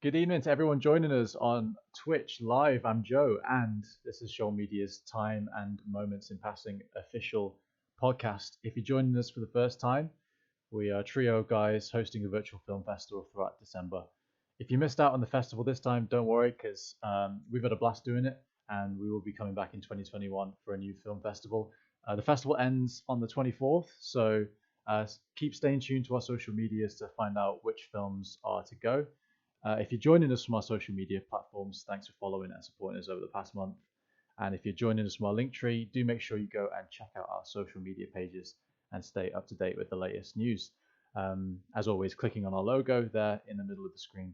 Good evening to everyone joining us on Twitch live. I'm Joe, and this is Shoal Media's Time and Moments in Passing official podcast. If you're joining us for the first time, we are a trio of guys hosting a virtual film festival throughout December. If you missed out on the festival this time, don't worry, because we've had a blast doing it, and we will be coming back in 2021 for a new film festival. The festival ends on the 24th, so keep staying tuned to our social medias to find out which films are to go. If you're joining us from our social media platforms, thanks for following and supporting us over the past month. And if you're joining us from our Linktree, do make sure you go and check out our social media pages and stay up to date with the latest news. As always, clicking on our logo there in the middle of the screen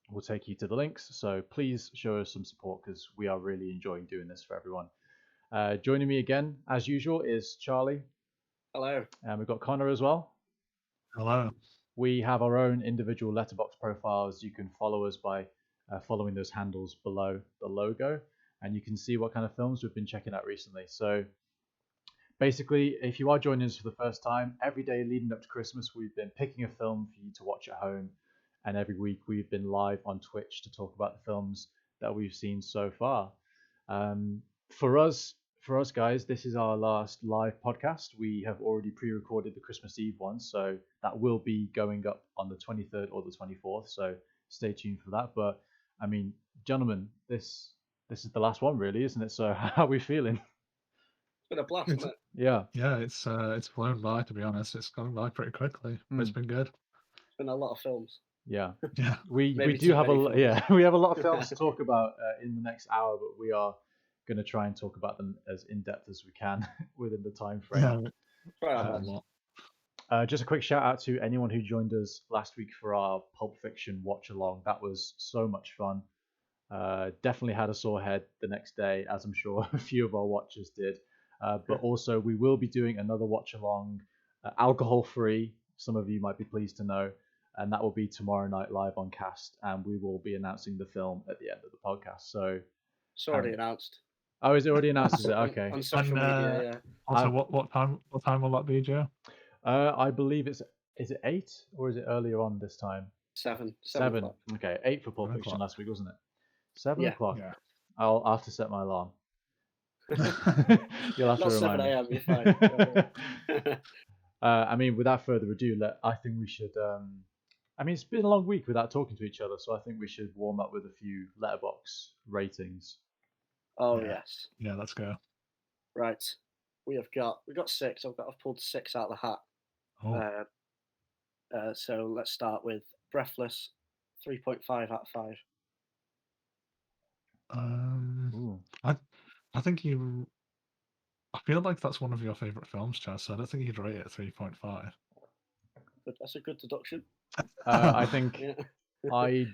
will take you to the links. So please show us some support because we are really enjoying doing this for everyone. Joining me again, as usual, is Charlie. Hello. And we've got Connor as well. Hello. We have our own individual letterbox profiles. You can follow us by following those handles below the logo, and you can see what kind of films we've been checking out recently. So basically, if you are joining us for the first time, every day leading up to Christmas, we've been picking a film for you to watch at home, and every week we've been live on Twitch to talk about the films that we've seen so far. For us guys, this is our last live podcast. We have already pre-recorded the Christmas Eve one, so that will be going up on the 23rd or the 24th, so stay tuned for that. But I mean, gentlemen, this is the last one really, isn't it? So how are we feeling? It's been a blast, isn't it? Yeah. Yeah, it's flown by, to be honest. It's gone by pretty quickly, but it's been good. It's been a lot of films. Yeah. Yeah. We do have we have a lot of films to talk about in the next hour, but we are going to try and talk about them as in depth as we can within the time frame. Yeah. Just a quick shout out to anyone who joined us last week for our Pulp Fiction watch along. That was so much fun. Definitely had a sore head the next day, as I'm sure a few of our watchers did. But also we will be doing another watch along, alcohol free. Some of you might be pleased to know. And that will be tomorrow night live on Cast, and we will be announcing the film at the end of the podcast. So it's already announced. Oh, is it already announced? Is it? Okay. On social media, yeah. Also, what time will that be, Joe? I believe is it 8 or is it earlier on this time? 7. 7. Okay, 8 for Pulp Fiction last week, wasn't it? 7 o'clock. Yeah. I'll have to set my alarm. You'll have to remind 7 a.m. me. You're fine. I mean, without further ado, I think we should. I mean, it's been a long week without talking to each other, so I think we should warm up with a few letterbox ratings. Oh yes. Yeah, let's go. Right. We've got 6. I've pulled 6 out of the hat. Oh. So let's start with Breathless, 3.5 out of 5. I think I feel like that's one of your favourite films, Chaz. So I don't think you'd rate it 3.5. But that's a good deduction. I think I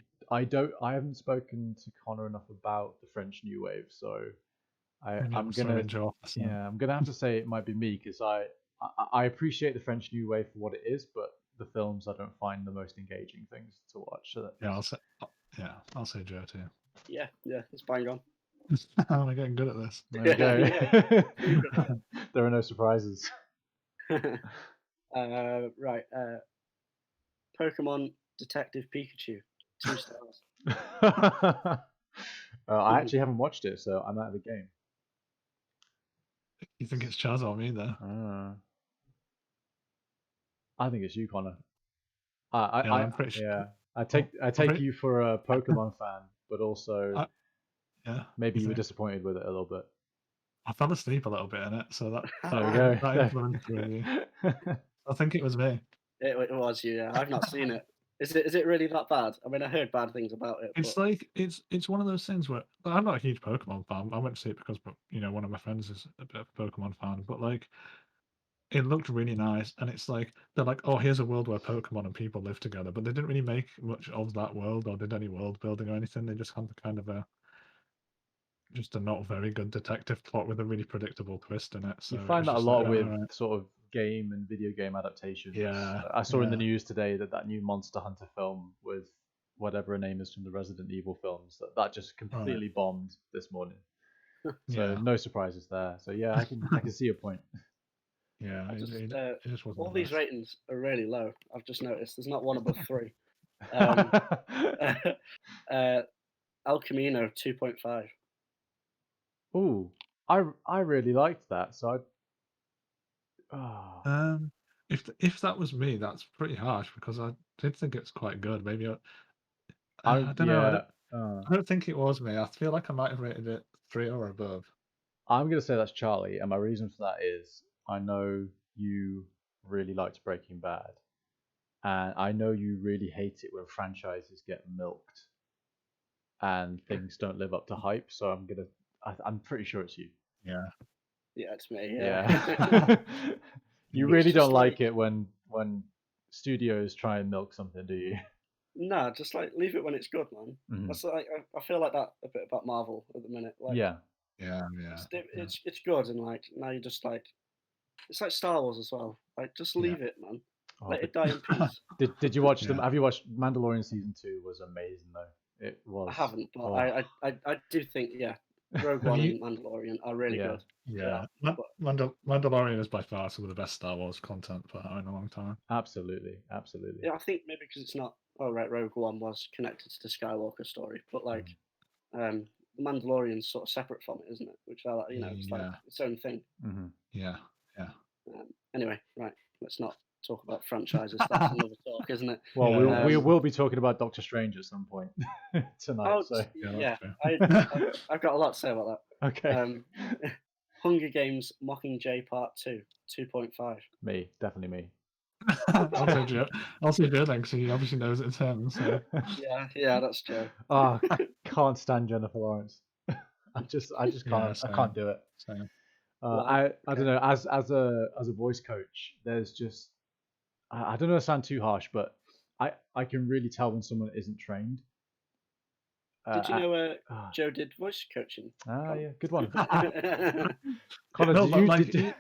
haven't spoken to Connor enough about the French New Wave, so I'm gonna have to say it might be me because I appreciate the French New Wave for what it is, but the films I don't find the most engaging things to watch. So I'll say Joe too. Yeah, it's bang on. I'm getting good at this. There we go. There are no surprises. Right. Pokemon Detective Pikachu, 2 stars. I actually haven't watched it, so I'm out of the game. You think it's Chaz or me there? I think it's you, Connor. I'm pretty sure. Yeah, I take you for a Pokemon fan, but also maybe you were disappointed with it a little bit. I fell asleep a little bit in it, so that there we go. That influenced me. I think it was me. It was you. Yeah, I've not seen it. Is it really that bad? I mean, I heard bad things about it. It's like it's one of those things where I'm not a huge Pokemon fan. I went to see it because one of my friends is a bit of a Pokemon fan. But like, it looked really nice, and it's like they're like, oh, here's a world where Pokemon and people live together. But they didn't really make much of that world or did any world building or anything. They just had kind of just a not very good detective plot with a really predictable twist in it. So you find that a lot with sort of game and video game adaptations. Yeah, I saw in the news today that new Monster Hunter film with whatever her name is from the Resident Evil films that just completely bombed this morning. So no surprises there. So yeah, I can see your point. Yeah, all these ratings are really low. I've just noticed there's not one above 3. Um, El Camino 2.5. Ooh, I really liked that. So I, Um, if that was me, that's pretty harsh because I did think it's quite good. Maybe I don't know. yeah. I don't think it was me. I feel like I might have rated it 3 or above. I'm gonna say that's Charlie, and my reason for that is I know you really liked Breaking Bad, and I know you really hate it when franchises get milked and things don't live up to hype. So I'm pretty sure it's you. Yeah. Yeah, it's me. Yeah. Yeah. You Yeah. really It's just don't like like it when studios try and milk something, do you? nah, just like leave it when it's good, man. Mhm. That's like I feel like that a bit about Marvel at the minute. Like Yeah. Yeah. it's good, and like now you're just like it's like Star Wars as well. Like just Yeah. leave it, man. Oh, Let but it die in peace. did you watch them? Yeah. Have you watched Mandalorian season 2? Was amazing though. It I was. haven't, but Oh. I do think Rogue Have One you? and Mandalorian are really Yeah. good. Yeah. But Mandalorian is by far some of the best Star Wars content put out in a long time. Absolutely. Absolutely. yeah, I think maybe because it's not. Oh right, Rogue One was connected to the Skywalker story, but like the Mandalorian's sort of separate from it, isn't it? Which I like, it's like Yeah. its own thing. Hmm. Yeah. Yeah. Anyway, right, let's not talk about franchises. That's another talk, isn't it? Well, Yeah. we Um, will be talking about Doctor Strange at some point tonight. oh So Yeah. yeah, That's true. I've got a lot to say about that. okay. Hunger Games Mockingjay Part 2, 2.5. Me, definitely me. I'll say Joe. I'll say Joe then, because he obviously knows it's him. So Yeah, that's Joe. Oh, I can't stand Jennifer Lawrence. I just yeah, can't. I can't do it. same. Why? I don't know. As a voice coach, there's just I don't know. To sound too harsh, but I can really tell when someone isn't trained. Did you know ah, Joe did voice coaching? yeah, good one. Connor? Connor, No, did but you like did?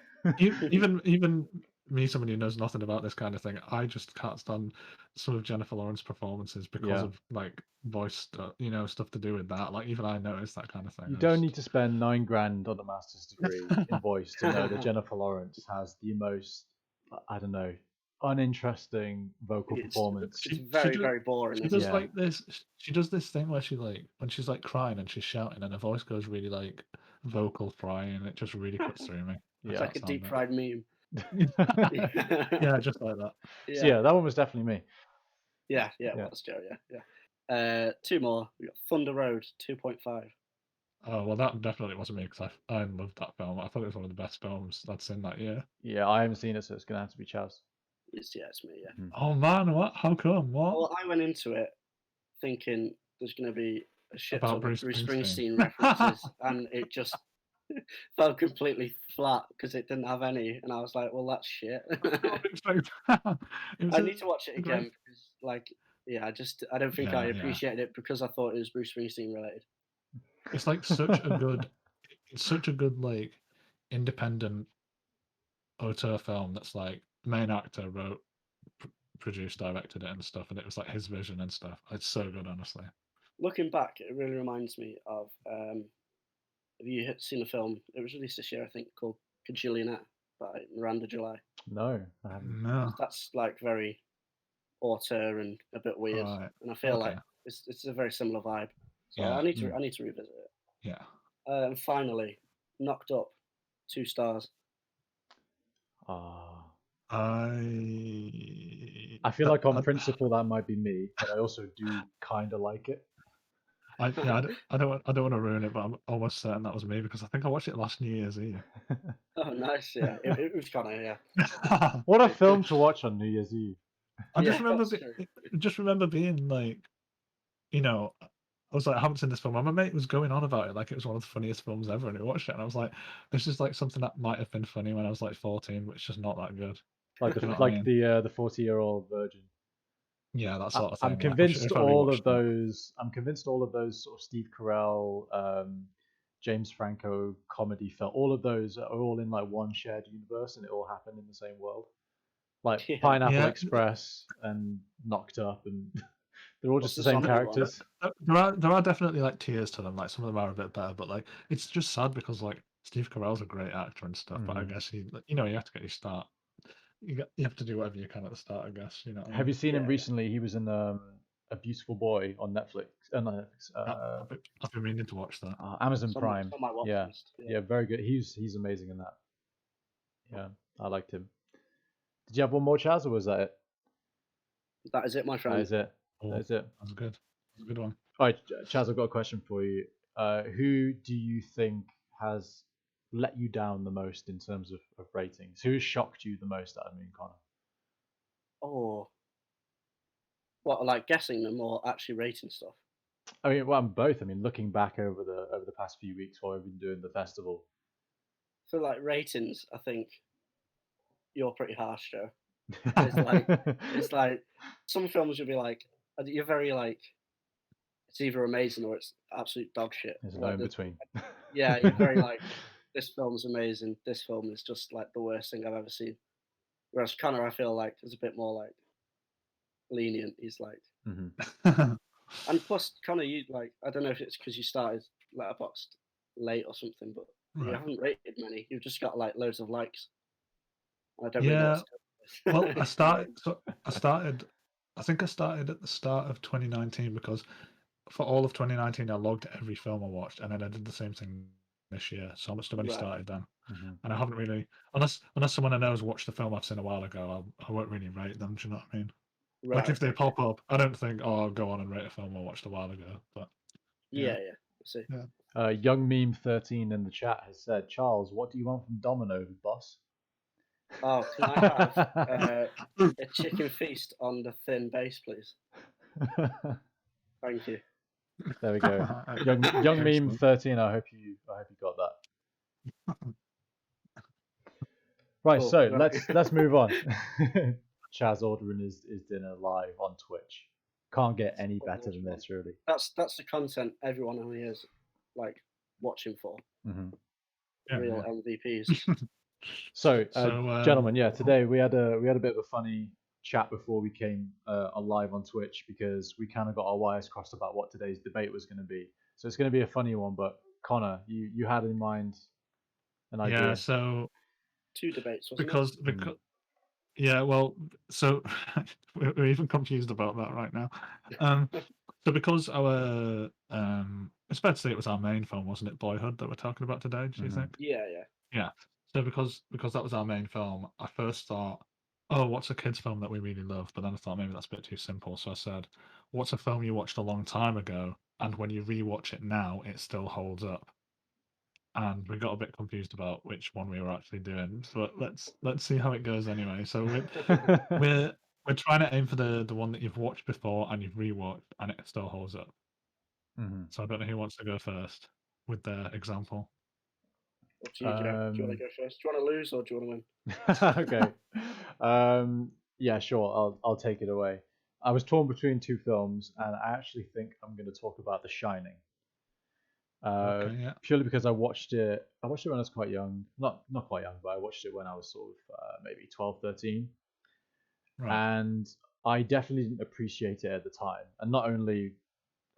even me, someone who knows nothing about this kind of thing, I just can't stand some of Jennifer Lawrence performances because Yeah. of like voice stuff, stuff to do with that. Like even I notice that kind of thing. You I don't just- need to spend $9,000 on a master's degree in voice to know that Jennifer Lawrence has the most, I don't know, uninteresting vocal It's performance. it's She very does- very boring. She Isn't does it? Yeah. like this. She does this thing where she like when she's like crying and she's shouting and her voice goes really like vocal fry and it just really cuts through me. I Yeah. It's like a can't deep stand fried meme. it. Yeah, just like that. So yeah, that one was definitely me. yeah. Yeah. Well, that's Joe. Yeah. Two more. We got Thunder Road 2.5. Oh well, that definitely wasn't me because I loved that film. I thought it was one of the best films that's in that year. Yeah, I haven't seen it, so it's gonna have to be Chaz. It's me. Yeah. Oh man, what? How come? What? Well, I went into it thinking there's going to be a shit About ton of Bruce Bruce Springsteen. Springsteen references, and it just fell completely flat because it didn't have any. And I was like, well, that's shit. I need to watch it again because, like, I don't think I appreciated it because I thought it was Bruce Springsteen related. It's like such a good like independent auteur film that's like the main actor wrote, produced, directed it and stuff, and it was like his vision and stuff. It's so good, honestly. Looking back, it really reminds me of. Have you seen a film? It was released this year, I think, called Kajillionette by Miranda July. No, I haven't. No. That's like very auteur and a bit weird, Right. and I feel Okay. like it's a very similar vibe. So Yeah. I need to revisit it. Yeah. And finally, Knocked Up, 2 stars. I feel like on principle that might be me, but I also do kind of like it. I don't want to ruin it, but I'm almost certain that was me because I think I watched it last New Year's Eve. Oh, nice. Yeah, it was Connor. Yeah. What a film to watch on New Year's Eve. I just Yeah, remember, that's true. just remember being like, I was like, I haven't seen this film. And my mate was going on about it like it was one of the funniest films ever, and he watched it, and I was like, this is like something that might have been funny when I was like 14, but it's just not that good. Like You know what I mean? the 40-year-old virgin. Yeah, that sort of thing. I'm like, convinced if I all rewatched of those. I'm convinced all of those sort of Steve Carell, James Franco comedy film. All of those are all in like one shared universe, and it all happened in the same world. Like Yeah. Pineapple Yeah. Express and Knocked Up, and they're all just the What's the same zombie one? characters. There are definitely like tiers to them. Like some of them are a bit better, but like it's just sad because like Steve Carell's a great actor and stuff. But I Mhm. guess you have to get your start. You have to do whatever you can at the start. I guess you know. What I Have mean? you seen him Yeah. recently? He was in A Beautiful Boy on Netflix. Netflix. I've been meaning to watch that. Amazon It's Prime. on my watch Yeah, list. yeah, very good. He's amazing in that. Yeah, I liked him. Did you have one more, Chaz, or was that it? That is it, my That friend. is it. Oh, That is it. that's good. That's a good one. All right, Chaz, I've got a question for you. Who do you think has let you down the most in terms of ratings? Who has shocked you the most out of me and Connor? Oh, what, like guessing them or actually rating stuff? I mean, well, I'm both. I mean, looking back over the past few weeks while we've been doing the festival. For like ratings, I think you're pretty harsh, Joe. It's like some films you'll be like, you're very like, it's either amazing or it's absolute dog shit. There's no Like, in between. yeah, you're very like, this film's amazing. This film is just like the worst thing I've ever seen. Whereas Connor, I feel like is a bit more like lenient. He's like, Mhm. and plus Connor, you like, I don't know if it's because you started Letterboxd late or something, but you Right. haven't rated many. You've just got like loads of likes. I don't really know Yeah. what's going Well, I started. I think I started at the start of 2019 because for all of 2019 I logged every film I watched, and then I did the same thing this year. So I must have only Right. started then, Mhm. and I haven't really, unless someone I know has watched the film I've seen a while ago, I won't really rate them. Do you know what I mean? Right. Like if they pop up, I don't think, oh, I'll go on and rate a film I watched a while ago. But Yeah, I see. Young Meme 13 in the chat has said, Charles, what do you want from Domino's, boss? Oh, can I have a chicken feast on the thin base, please? Thank you. There we go. Young Meme 13. I hope you got that. Right, Cool, so right. let's move on. Chaz ordering his dinner live on Twitch. Can't get any better than this, really. That's the content everyone on here is like watching for. Mhm. Real MVPs. So, So, gentlemen, yeah, today we had a bit of a funny chat before we came live on Twitch because we kind of got our wires crossed about what today's debate was going to be. So it's going to be a funny one. But Connor, you had in mind an idea. yeah, so 2 debates, wasn't because yeah, well, so we're even confused about that right now. So because our it's fair to say it was our main film, wasn't it, Boyhood, that we're talking about today? Do you think? it? Yeah. Yeah. So because that was our main film, I first thought, oh, what's a kids' film that we really love? But then I thought maybe that's a bit too simple. So I said, what's a film you watched a long time ago, and when you rewatch it now, it still holds up? And we got a bit confused about which one we were actually doing. But let's see how it goes anyway. So we're trying to aim for the one that you've watched before and you've rewatched, and it still holds up. Mhm. So I don't know who wants to go first with their example. Up to you, Joe. Do you want to go first? Do you want to lose or do you want to win? Okay. Yeah, sure. I'll take it away. I was torn between two films, and I actually think I'm going to talk about The Shining. Okay, yeah. Purely because I watched it when I was quite young. Not quite young, but I watched it when I was sort of maybe 12, 13. Right. And I definitely didn't appreciate it at the time. And not only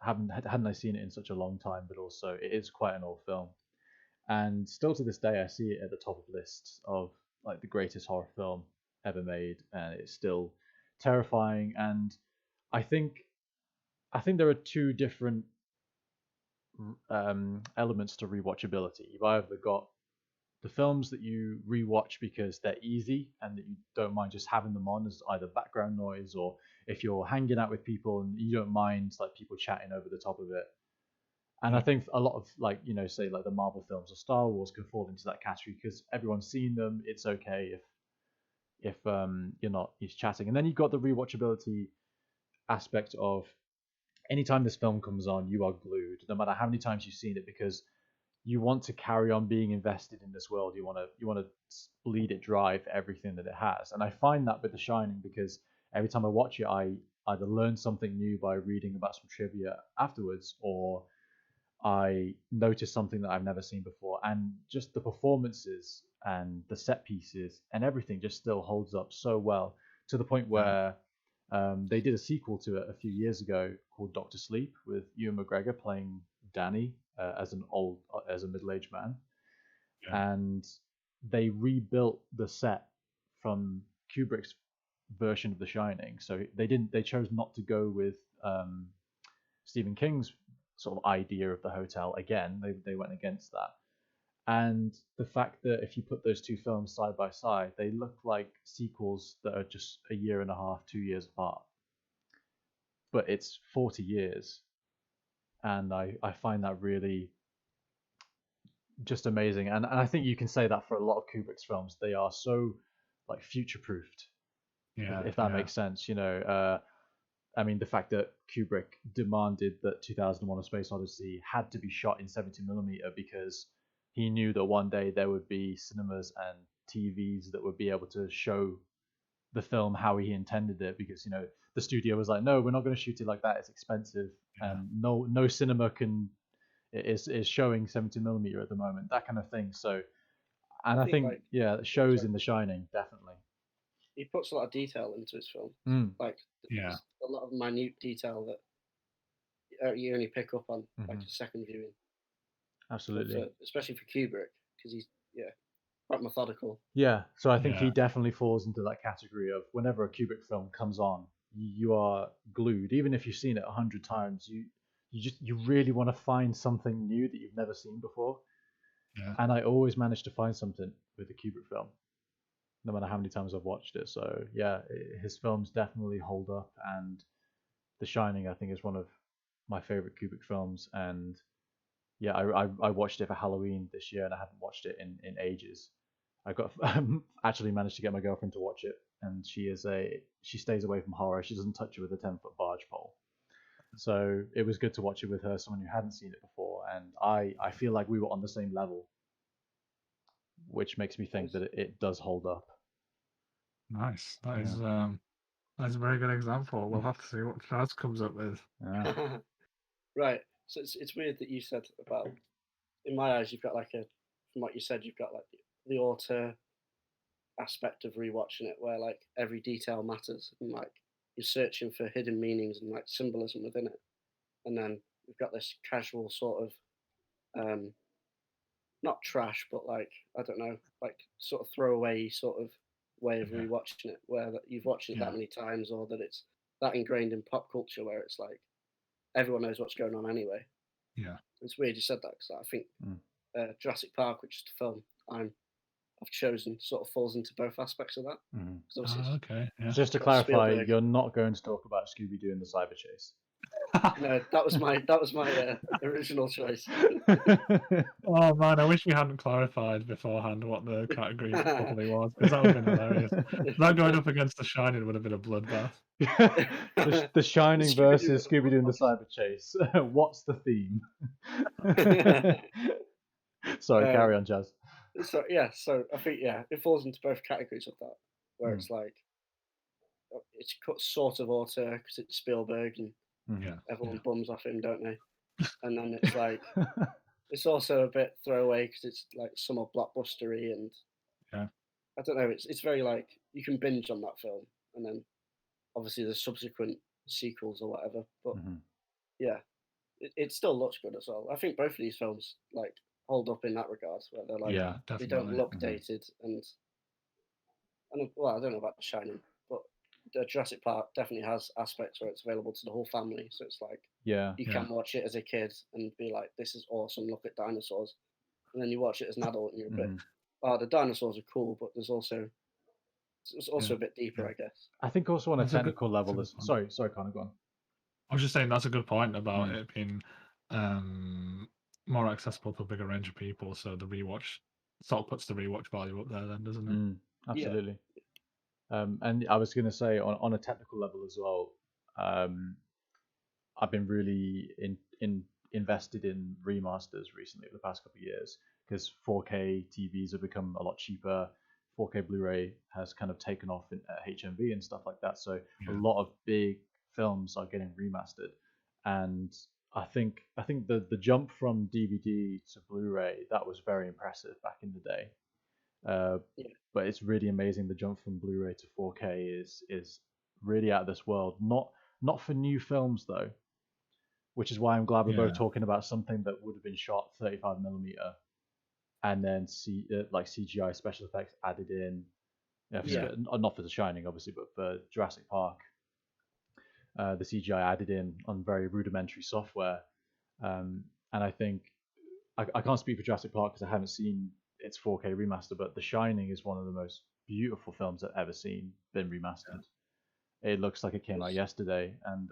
hadn't I seen it in such a long time, but also it is quite an old film. And still to this day, I see it at the top of lists of like the greatest horror film ever made, and it's still terrifying. And I think there are two different elements to rewatchability. You've either got the films that you rewatch because they're easy and that you don't mind just having them on as either background noise, or if you're hanging out with people and you don't mind like people chatting over the top of it. And I think a lot of like, say like the Marvel films or Star Wars can fall into that category because everyone's seen them. It's okay if you're not used chatting. And then you've got the rewatchability aspect of anytime this film comes on, you are glued, no matter how many times you've seen it, because you want to carry on being invested in this world. You want to bleed it dry for everything that it has. And I find that with The Shining because every time I watch it, I either learn something new by reading about some trivia afterwards, or I notice something that I've never seen before. And just the performances and the set pieces and everything just still holds up so well, to the point where they did a sequel to it a few years ago called Doctor Sleep with Ewan McGregor playing Danny as a middle-aged man. Yeah. And they rebuilt the set from Kubrick's version of The Shining. So they chose not to go with Stephen King's sort of idea of the hotel. Again, they went against that. And the fact that if you put those two films side by side, they look like sequels that are just a year and a half, 2 years apart. But it's 40 years. And I find that really just amazing. And I think you can say that for a lot of Kubrick's films. They are so like future proofed, if that makes sense. I mean, the fact that Kubrick demanded that 2001: A Space Odyssey had to be shot in 70mm because he knew that one day there would be cinemas and TVs that would be able to show the film how he intended it, because the studio was like, no, we're not going to shoot it like that, it's expensive, and no cinema is showing 70mm at the moment, that kind of thing. So, and I think it shows in The Shining, definitely. He puts a lot of detail into his film, like a lot of minute detail that you only pick up on like a second viewing. Absolutely, especially for Kubrick, because he's quite methodical. Yeah, so I think he definitely falls into that category of whenever a Kubrick film comes on, you are glued. Even if you've seen it 100 times, you really want to find something new that you've never seen before. Yeah. And I always manage to find something with a Kubrick film, no matter how many times I've watched it. So yeah, his films definitely hold up, and The Shining, I think, is one of my favorite Kubrick films. And yeah, I watched it for Halloween this year, and I haven't watched it in ages. I got actually managed to get my girlfriend to watch it, and she stays away from horror. She doesn't touch it with a 10-foot barge pole. So it was good to watch it with her, someone who hadn't seen it before, and I feel like we were on the same level, which makes me think that it does hold up. Nice. That's a very good example. We'll have to see what Chaz comes up with. Yeah. Right. So it's weird that you said about, in my eyes, you've got from what you said, you've got like the auteur aspect of rewatching it, where like every detail matters, and like you're searching for hidden meanings and like symbolism within it. And then we've got this casual sort of not trash, but like, I don't know, like sort of throwaway sort of way of rewatching it, where you've watched it that many times, or that it's that ingrained in pop culture where it's like everyone knows what's going on anyway. Yeah. It's weird you said that, because I think Jurassic Park, which is the film I've chosen, sort of falls into both aspects of that. Okay. Yeah. Just to clarify, you're not going to talk about Scooby-Doo and the Cyber Chase. No, that was my original choice. Oh man, I wish we hadn't clarified beforehand what the category properly was, because that would have been hilarious. That going up against The Shining would have been a bloodbath. The Shining versus Scooby-Doo and the Cyber Chase. What's the theme? Sorry, carry on, Jazz. So I think it falls into both categories of that, where it's like it's sort of auteur because it's Spielberg and everyone bums off him, don't they? And then it's like it's also a bit throwaway because it's like somewhat blockbustery, and I don't know. It's very like you can binge on that film, and then obviously the subsequent sequels or whatever. But it still looks good as well. I think both of these films like hold up in that regard, where they're like they don't look dated, and well, I don't know about The Shining, but the Jurassic Park definitely has aspects where it's available to the whole family. So it's like you can watch it as a kid and be like, "This is awesome! Look at dinosaurs," and then you watch it as an adult and you're a bit, "Oh, the dinosaurs are cool," but it's also a bit deeper, I guess. I think also on a technical level, sorry, Connor, go on. I was just saying that's a good point about it being more accessible to a bigger range of people. So the rewatch sort of puts the rewatch value up there, then, doesn't it? Absolutely. And I was going to say on a technical level as well, I've been really invested in remasters recently over the past couple of years, because 4K TVs have become a lot cheaper. 4K Blu-ray has kind of taken off at HMV and stuff like that. So a lot of big films are getting remastered, and I think the jump from DVD to Blu-ray, that was very impressive back in the day. But it's really amazing. The jump from Blu-ray to 4K is really out of this world. Not for new films though, which is why I'm glad we're both talking about something that would have been shot 35mm, and then like CGI special effects added in. Not for The Shining, obviously, but for Jurassic Park. the CGI added in on very rudimentary software. And I think I can't speak for Jurassic Park because I haven't seen its 4K remaster, but The Shining is one of the most beautiful films I've ever seen been remastered. It looks like it came out yesterday, and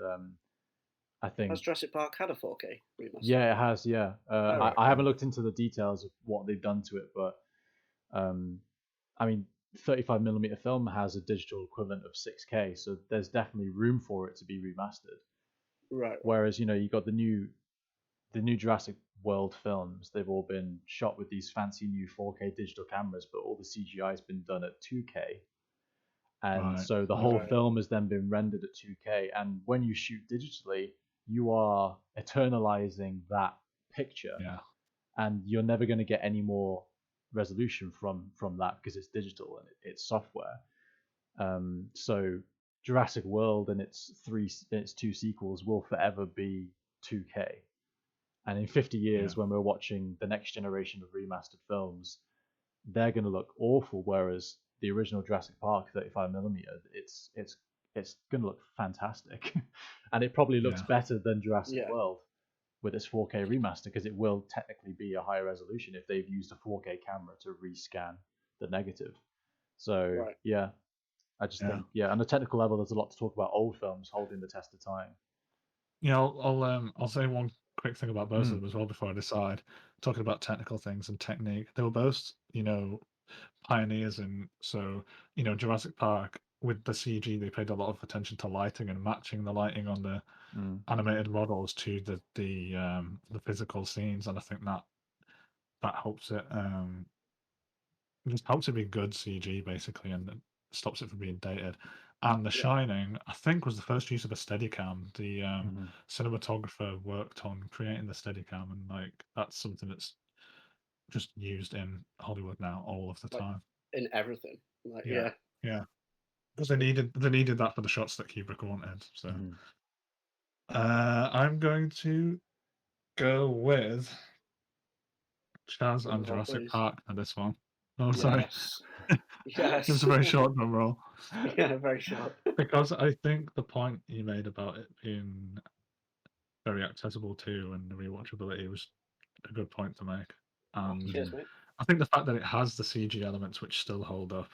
I Has think Jurassic Park had a 4K remaster? yeah, it has. Yeah, right. I haven't looked into the details of what they've done to it, but I mean, 35mm film has a digital equivalent of 6K, so there's definitely room for it to be remastered. Right. Whereas you got the new Jurassic World films, they've all been shot with these fancy new 4K digital cameras, but all the CGI has been done at 2K. And Right. so the whole film has then been rendered at 2K. And when you shoot digitally, you are eternalizing that picture. Yeah. And you're never going to get any more resolution from that because it's digital and it's software. So Jurassic World and its two sequels will forever be 2K. And in 50 years, when we're watching the next generation of remastered films, they're going to look awful. Whereas the original Jurassic Park 35mm, it's going to look fantastic, and it probably looks better than Jurassic World with its 4K remaster because it will technically be a higher resolution if they've used a 4K camera to rescan the negative. So yeah, I just think on a technical level, there's a lot to talk about old films holding the test of time. Yeah, I'll say one quick thing about both of them as well before I decide. Talking about technical things and technique, they were both, pioneers in. So, Jurassic Park with the CG, they paid a lot of attention to lighting and matching the lighting on the animated models to the physical scenes, and I think that helps it. Just helps it be good CG basically, and it stops it from being dated. And The Shining, I think, was the first use of a Steadicam. The cinematographer worked on creating the Steadicam, and that's something that's just used in Hollywood now all of the time. In everything, yeah, because they needed that for the shots that Kubrick wanted. So, I'm going to go with Chaz and Jurassic Park for this one. Oh, sorry. Yes. It was a very short drum roll. Yeah, very short. Because I think the point you made about it being very accessible too and the rewatchability was a good point to make. And Cheers, mate. I think the fact that it has the CG elements which still hold up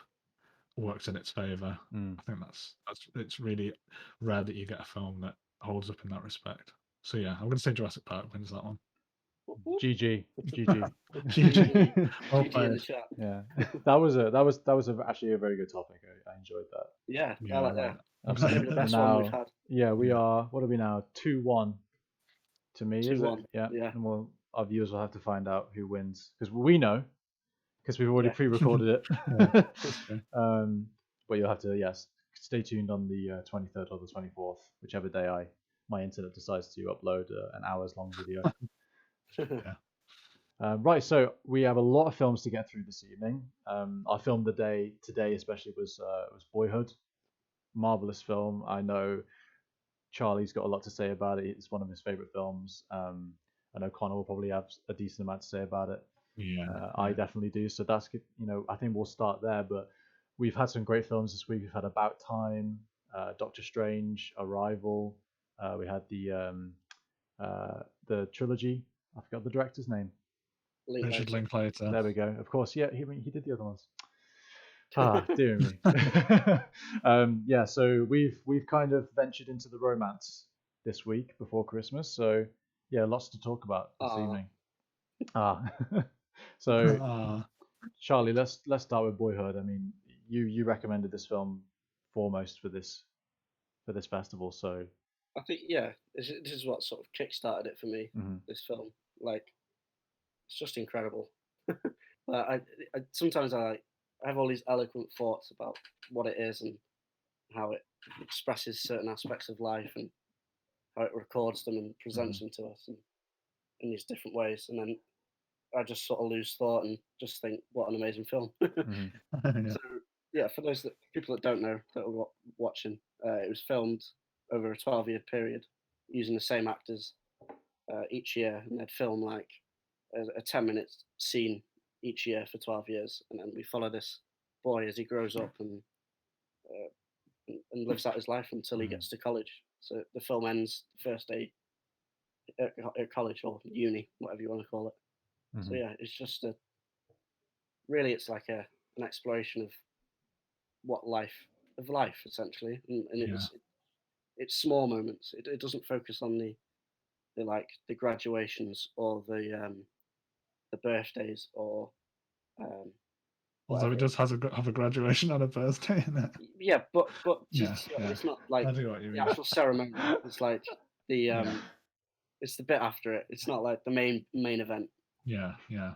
works in its favour. I think that's it's really rare that you get a film that holds up in that respect. So yeah, I'm going to say Jurassic Park wins that one. GG. GG. Well GG in played. the chat. Yeah, that was actually a very good topic. I enjoyed that. Yeah, I like that. Absolutely. Maybe the best one we've had. Yeah, we are. What are we now? 2-1 to me. 2-1. Is it? Yeah. Yeah. And our viewers will have to find out who wins because we know because we've already pre-recorded it. But you'll have to stay tuned on the 23rd or the 24th, whichever day my internet decides to upload an hours long video. Right, so we have a lot of films to get through this evening. Our film of the day today, especially, was Boyhood. Marvelous film. I know Charlie's got a lot to say about it. It's one of his favorite films. I know Connor will probably have a decent amount to say about it. I definitely do. So that's good. I think we'll start there. But we've had some great films this week. We've had About Time, Doctor Strange, Arrival. We had the trilogy. I forgot the director's name. Richard Linklater. There we go. Of course, yeah, he did the other ones. Dear me. So we've kind of ventured into the romance this week before Christmas. So yeah, lots to talk about this evening. So Charlie, let's start with Boyhood. I mean, you recommended this film foremost for this festival, so I think this is what sort of kickstarted it for me. This film, it's just incredible. I sometimes I have all these eloquent thoughts about what it is and how it expresses certain aspects of life and how it records them and presents them to us in these different ways. And then I just sort of lose thought and just think, what an amazing film. So yeah, for those people that don't know that are watching, it was filmed over a 12-year period using the same actors each year, and they'd film like a 10-minute scene each year for 12 years, and then we follow this boy as he grows up and lives out his life until he gets to college. So the film ends the first day at college or uni, whatever you want to call it. So Mhm. yeah, it's just really it's like an exploration of what life essentially, and Yeah. it's small moments. It doesn't focus on the graduations or the birthdays or um, Although it whatever. does have a graduation on a birthday in it. Yeah, but Yeah, yeah. it's not like I do what you the mean. actual ceremony. It's like the Yeah, it's the bit after it. It's not like the main event. yeah, yeah.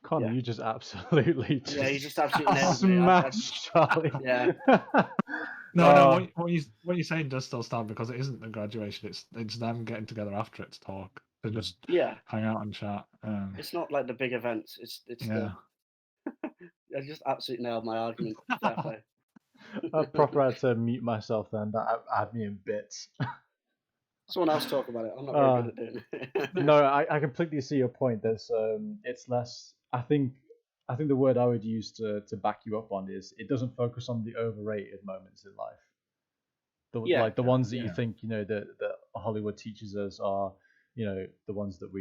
Connor, Yeah, you just absolutely yeah. You just just absolutely nailed me. smashed Charlie. Yeah, No, no. Uh, What you're saying does still stand because it isn't the graduation. It's them getting together after it to talk. They just yeah. hang out and chat. It's not like the big events. It's the Yeah. I just absolutely nailed my argument. Fair play. I proper had to mute myself then. That had me in bits. Someone else talk about it. I'm not very Uh, good at doing no, it. I completely see your point. There's it's less. I think the word I would use to back you up on is it doesn't focus on the overrated moments in life. Yeah, Like the ones that you Yeah. think that Hollywood teaches us are the ones that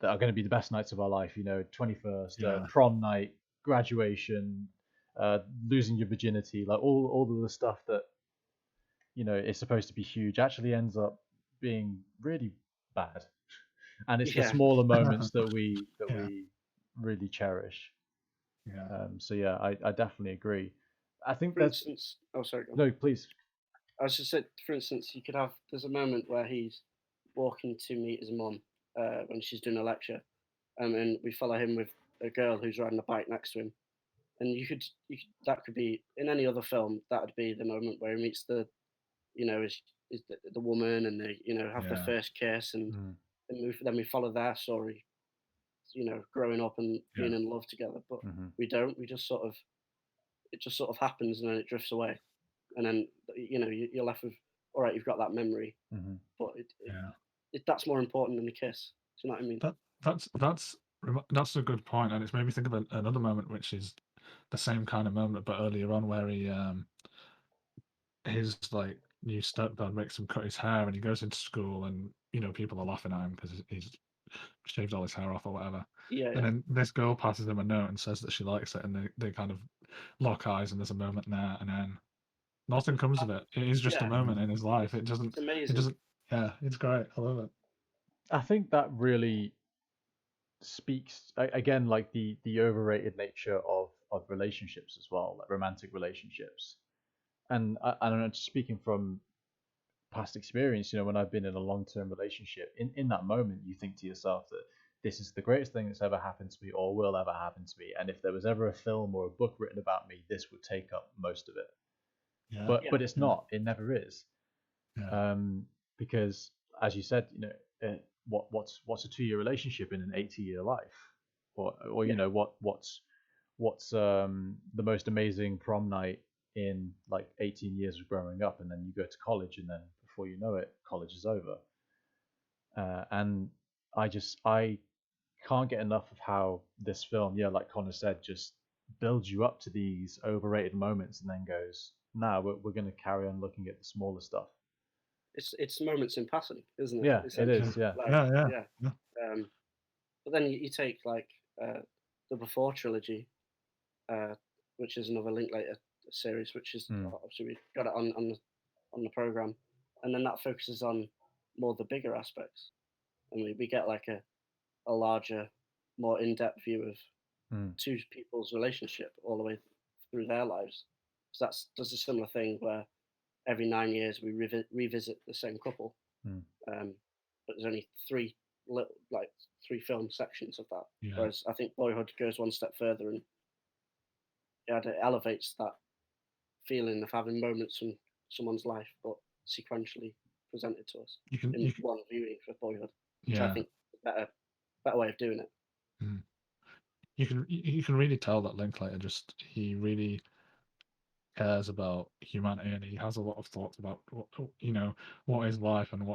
are going to be the best nights of our life. 21st, Yeah. prom night, graduation, losing your virginity, like all of the stuff that is supposed to be huge actually ends up being really bad. And it's the yeah. smaller moments that Yeah. we really cherish. Yeah. So yeah, I definitely agree. I think For there's instance, oh sorry, go on. no, please. I was just said, for instance, there's a moment where he's walking to meet his mum when she's doing a lecture, and we follow him with a girl who's riding a bike next to him. And that could be in any other film. That would be the moment where he meets is the woman, and they have their Yeah. first kiss, and Mm, then we follow their story, growing up and Yeah. being in love together. But mhm, we don't. It just sort of happens, and then it drifts away, and then you're left with, all right, you've got that memory, mhm, but Yeah. that's more important than the kiss. Do you know what I mean? That that's a good point, and it's made me think of another moment, which is the same kind of moment, but earlier on, where his like new stepdad makes him cut his hair, and he goes into school, and people are laughing at him because he's shaved all his hair off or whatever. Yeah, And yeah, then this girl passes him a note and says that she likes it, and they kind of lock eyes, and there's a moment there, and then nothing comes of it. It is just a yeah. moment in his life. It's it's It amazing. doesn't. Yeah, it's great. I love it. I think that really speaks again, like the overrated nature of relationships as well, like romantic relationships. And I don't know, just speaking from past experience, when I've been in a long-term relationship, in that moment you think to yourself that this is the greatest thing that's ever happened to me or will ever happen to me, and if there was ever a film or a book written about me, this would take up most of it. Yeah, but Yeah, but it's yeah, not, it never is. yeah, Because as you said, what's a 2-year relationship in an 80-year life, or yeah, what's the most amazing prom night in like 18 years of growing up, and then you go to college, and then before you know it, college is over. And I can't get enough of how this film, yeah, like Connor said, just builds you up to these overrated moments and then goes, nah, we're going to carry on looking at the smaller stuff. it's moments in passing, isn't it? Yeah, it yeah, Essentially, is. Yeah. like yeah, yeah, yeah. yeah. Um, but then you take like the Before trilogy, uh, which is another Linklater series, which is Mm, obviously we got it on the program, and then that focuses on more the bigger aspects, and we get like a larger, more in-depth view of mm, two people's relationship all the way through their lives. So that does a similar thing where every 9 years we revisit the same couple, mm, but there's only three film sections of that. Yeah. Whereas I think Boyhood goes one step further, and it elevates that feeling of having moments from someone's life, but sequentially presented to us You can, in one viewing for Boyhood, which I yeah. think is a better way of doing it. Mm. You can really tell that Linklater he really cares about humanity, and he has a lot of thoughts about what is life, and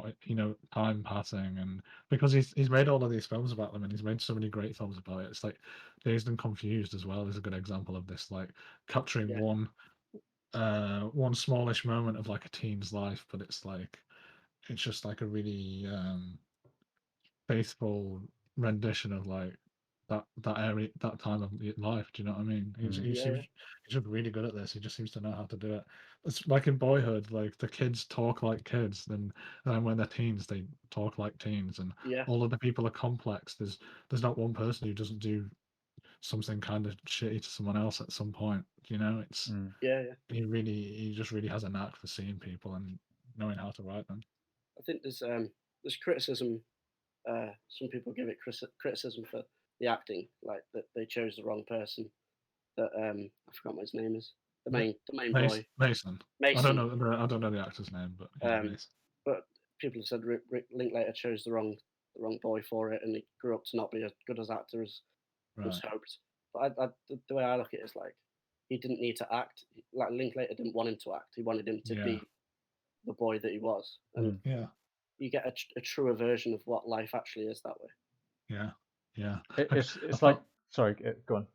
time passing, and because he's made all of these films about them, and he's made so many great films about it. It's like Dazed and Confused as well is a good example of this, like capturing Yeah, one one smallish moment of like a teen's life, but it's just like a really faithful rendition of like that area, that time of life. Do you know what I mean? Yeah, He's just really good at this. He just seems to know how to do it. It's like in Boyhood, like the kids talk like kids, and then when they're teens, they talk like teens, and yeah, all of the people are complex. There's not one person who doesn't do something kind of shitty to someone else at some point. You know, it's Mm. yeah, yeah. he just really has a knack for seeing people and knowing how to write them. I think there's criticism. Some people give it criticism for the acting, like that they chose the wrong person. That I forgot what his name is. The main boy, Mason. Mason. I don't know the actor's name, but yeah, Um, Mason. but people have said Rick Linklater chose the wrong boy for it, and he grew up to not be as good as actor as was Right. hoped. But the way I look at it is like he didn't need to act. Like Linklater didn't want him to act. He wanted him to Yeah. be the boy that he was, and Mm. Yeah. you get a truer version of what life actually is that way. Yeah. Yeah. It's I like, felt sorry, go on.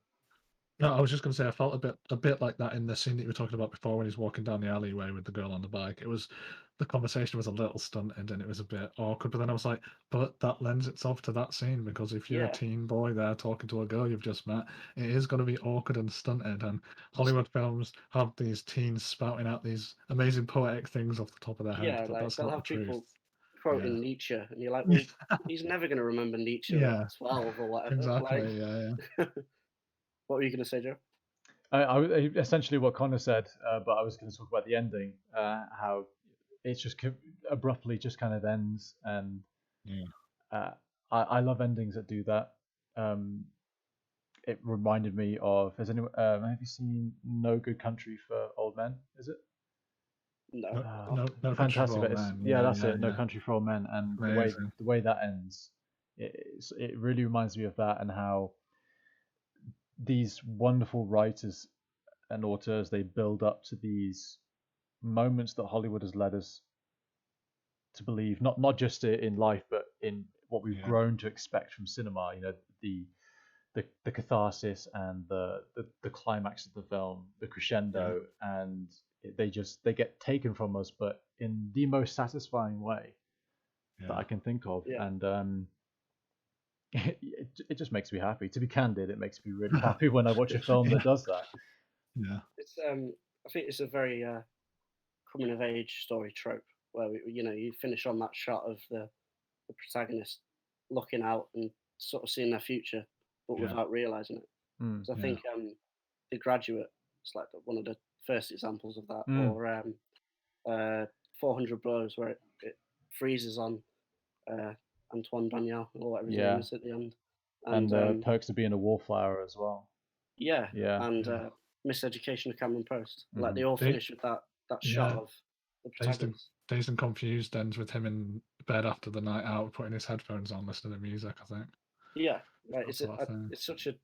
no, I was just gonna say I felt a bit like that in the scene that you were talking about before when he's walking down the alleyway with the girl on the bike. It was the conversation was a little stunted and it was a bit awkward, but then I was like, but that lends itself to that scene because if you're a Yeah, teen boy there talking to a girl you've just met, it is gonna be awkward and stunted. And Hollywood films have these teens spouting out these amazing poetic things off the top of their head, yeah. but Like that's they'll not the have truth. people Yeah. quoting Nietzsche, and you're like, well, he's never going to remember Nietzsche at Yeah, 12 or whatever. Like, exactly. Yeah, what were you going to say, Joe? Essentially what Connor said, but I was going to talk about the ending, how it just abruptly just kind of ends, and yeah. I love endings that do that. Um, it reminded me of, have you seen No Good Country for Old Men? Is it? No, No, I'll no country for Fantastic. old men. Yeah, Yeah, that's yeah, it. No yeah. Country for Old Men, and Amazing. the way that ends, it really reminds me of that, and how these wonderful writers and auteurs, they build up to these moments that Hollywood has led us to believe, not just in life, but in what we've Yeah, grown to expect from cinema. You know, the catharsis and the climax of the film, the yeah, crescendo, and they get taken from us, but in the most satisfying way that yeah, I can think of. yeah, And it just makes me happy. To be candid, it makes me really happy when I watch a film that yeah, does that. yeah, it's I think it's a very coming of age story trope where you finish on that shot of the protagonist looking out and sort of seeing their future, but yeah, without realizing it. Mm, So I yeah. think The Graduate is like one of the first examples of that, mm. or 400 Blows, where it freezes on uh, Antoine Daniel or whatever his name Yeah, is at the end, and and Perks of Being a Wallflower as well. yeah, Yeah. and Yeah. Miseducation of Cameron Post. Like Hmm. they all They, finish with that shot yeah, of the Dazed and, protagonist. Dazed and Confused ends with him in bed after the night out, putting his headphones on, listening to music. I think Yeah, like that sort of thing. it's such a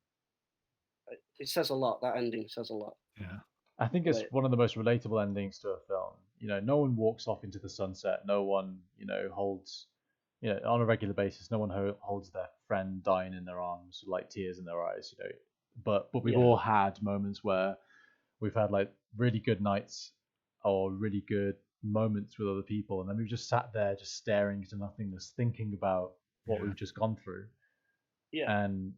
it says a lot. That ending says a lot. Yeah, I think it's Like, one of the most relatable endings to a film. You know, no one walks off into the sunset. No one, holds, on a regular basis, no one holds their friend dying in their arms, with, like tears in their eyes. But we've yeah, all had moments where we've had like really good nights or really good moments with other people, and then we've just sat there, just staring into nothingness, thinking about what yeah, we've just gone through. yeah. And